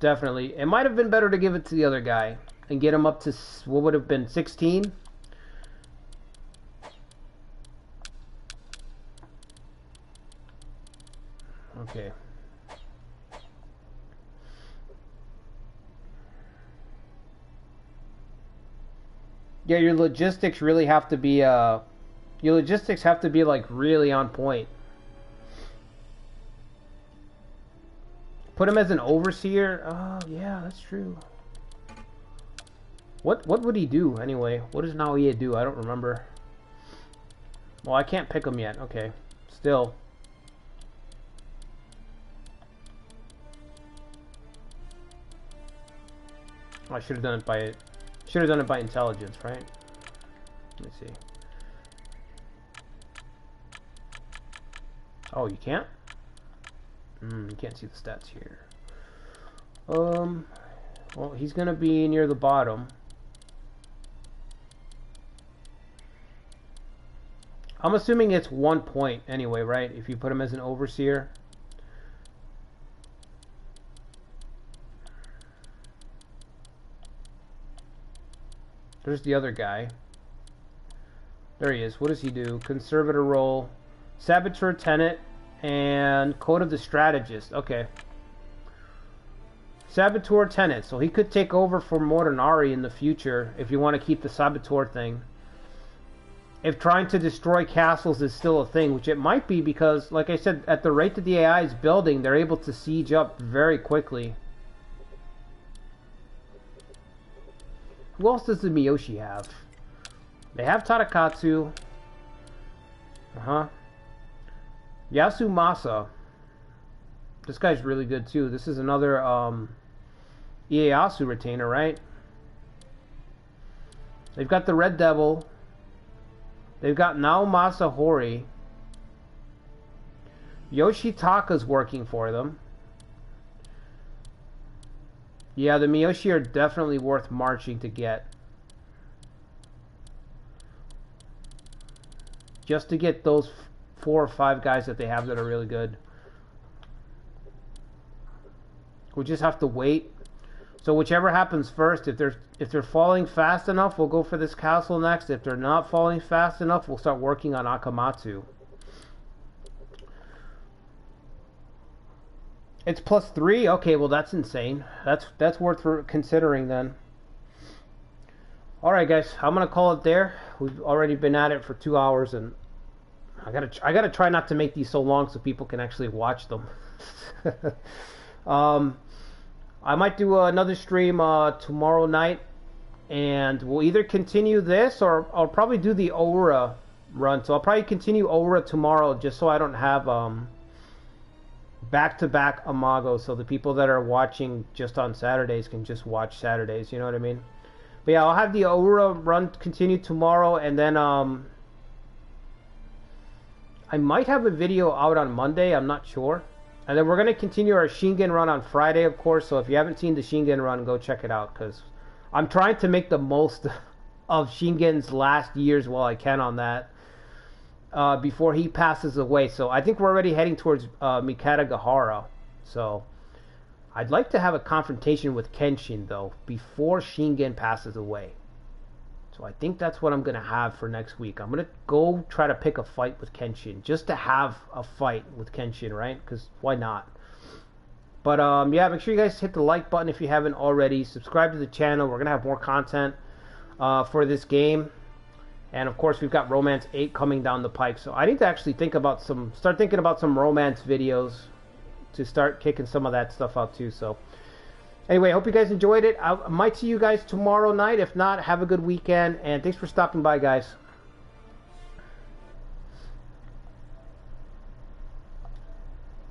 Definitely. It might have been better to give it to the other guy and get him up to, what would have been, 16? Okay. Yeah, your logistics really have to be, your logistics have to be, like, really on point. Put him as an overseer. Oh, yeah, that's true. What would he do, anyway? What does Naoya do? I don't remember. Well, I can't pick him yet. Okay. Still. I should have done it by... Should have done it by intelligence, right? Let me see. Oh, you can't? You can't see the stats here. Well, he's gonna be near the bottom. I'm assuming it's 1 point anyway, right? If you put him as an overseer. There's the other guy. There he is. What does he do? Conservator role, Saboteur Tenant, and Code of the Strategist. Okay. Saboteur Tenant. So he could take over for Morinari in the future if you want to keep the Saboteur thing. If trying to destroy castles is still a thing, which it might be because, like I said, at the rate that the AI is building, they're able to siege up very quickly. Who else does the Miyoshi have? They have Tadakatsu. Yasumasa. This guy's really good too. This is another Ieyasu retainer, right? They've got the Red Devil. They've got Naomasa Hori. Yoshitaka's working for them. Yeah, the Miyoshi are definitely worth marching to get. Just to get those 4 or 5 guys that they have that are really good. We'll just have to wait. So whichever happens first, if they're falling fast enough, we'll go for this castle next. If they're not falling fast enough, we'll start working on Akamatsu. It's +3? Okay, well that's insane. That's worth considering then. Alright guys, I'm gonna call it there. We've already been at it for 2 hours and I gotta try not to make these so long so people can actually watch them. I might do another stream tomorrow night, and we'll either continue this or I'll probably do the Aura run. So I'll probably continue Aura tomorrow just so I don't have back-to-back Amago, so the people that are watching just on Saturdays can just watch Saturdays, you know what I mean? But yeah, I'll have the Aura run continue tomorrow, and then I might have a video out on Monday, I'm not sure. And then we're going to continue our Shingen run on Friday, of course. So if you haven't seen the Shingen run, go check it out. Because I'm trying to make the most of Shingen's last years while I can on that. Before he passes away. So I think we're already heading towards Mikata Gahara. So I'd like to have a confrontation with Kenshin, though, before Shingen passes away. So I think that's what I'm going to have for next week. I'm going to go try to pick a fight with Kenshin. Just to have a fight with Kenshin, right? Because why not? But yeah, make sure you guys hit the like button if you haven't already. Subscribe to the channel. We're going to have more content for this game. And of course, we've got Romance 8 coming down the pike. So I need to actually start thinking about some romance videos to start kicking some of that stuff out too. So anyway, I hope you guys enjoyed it. I might see you guys tomorrow night. If not, have a good weekend. And thanks for stopping by, guys.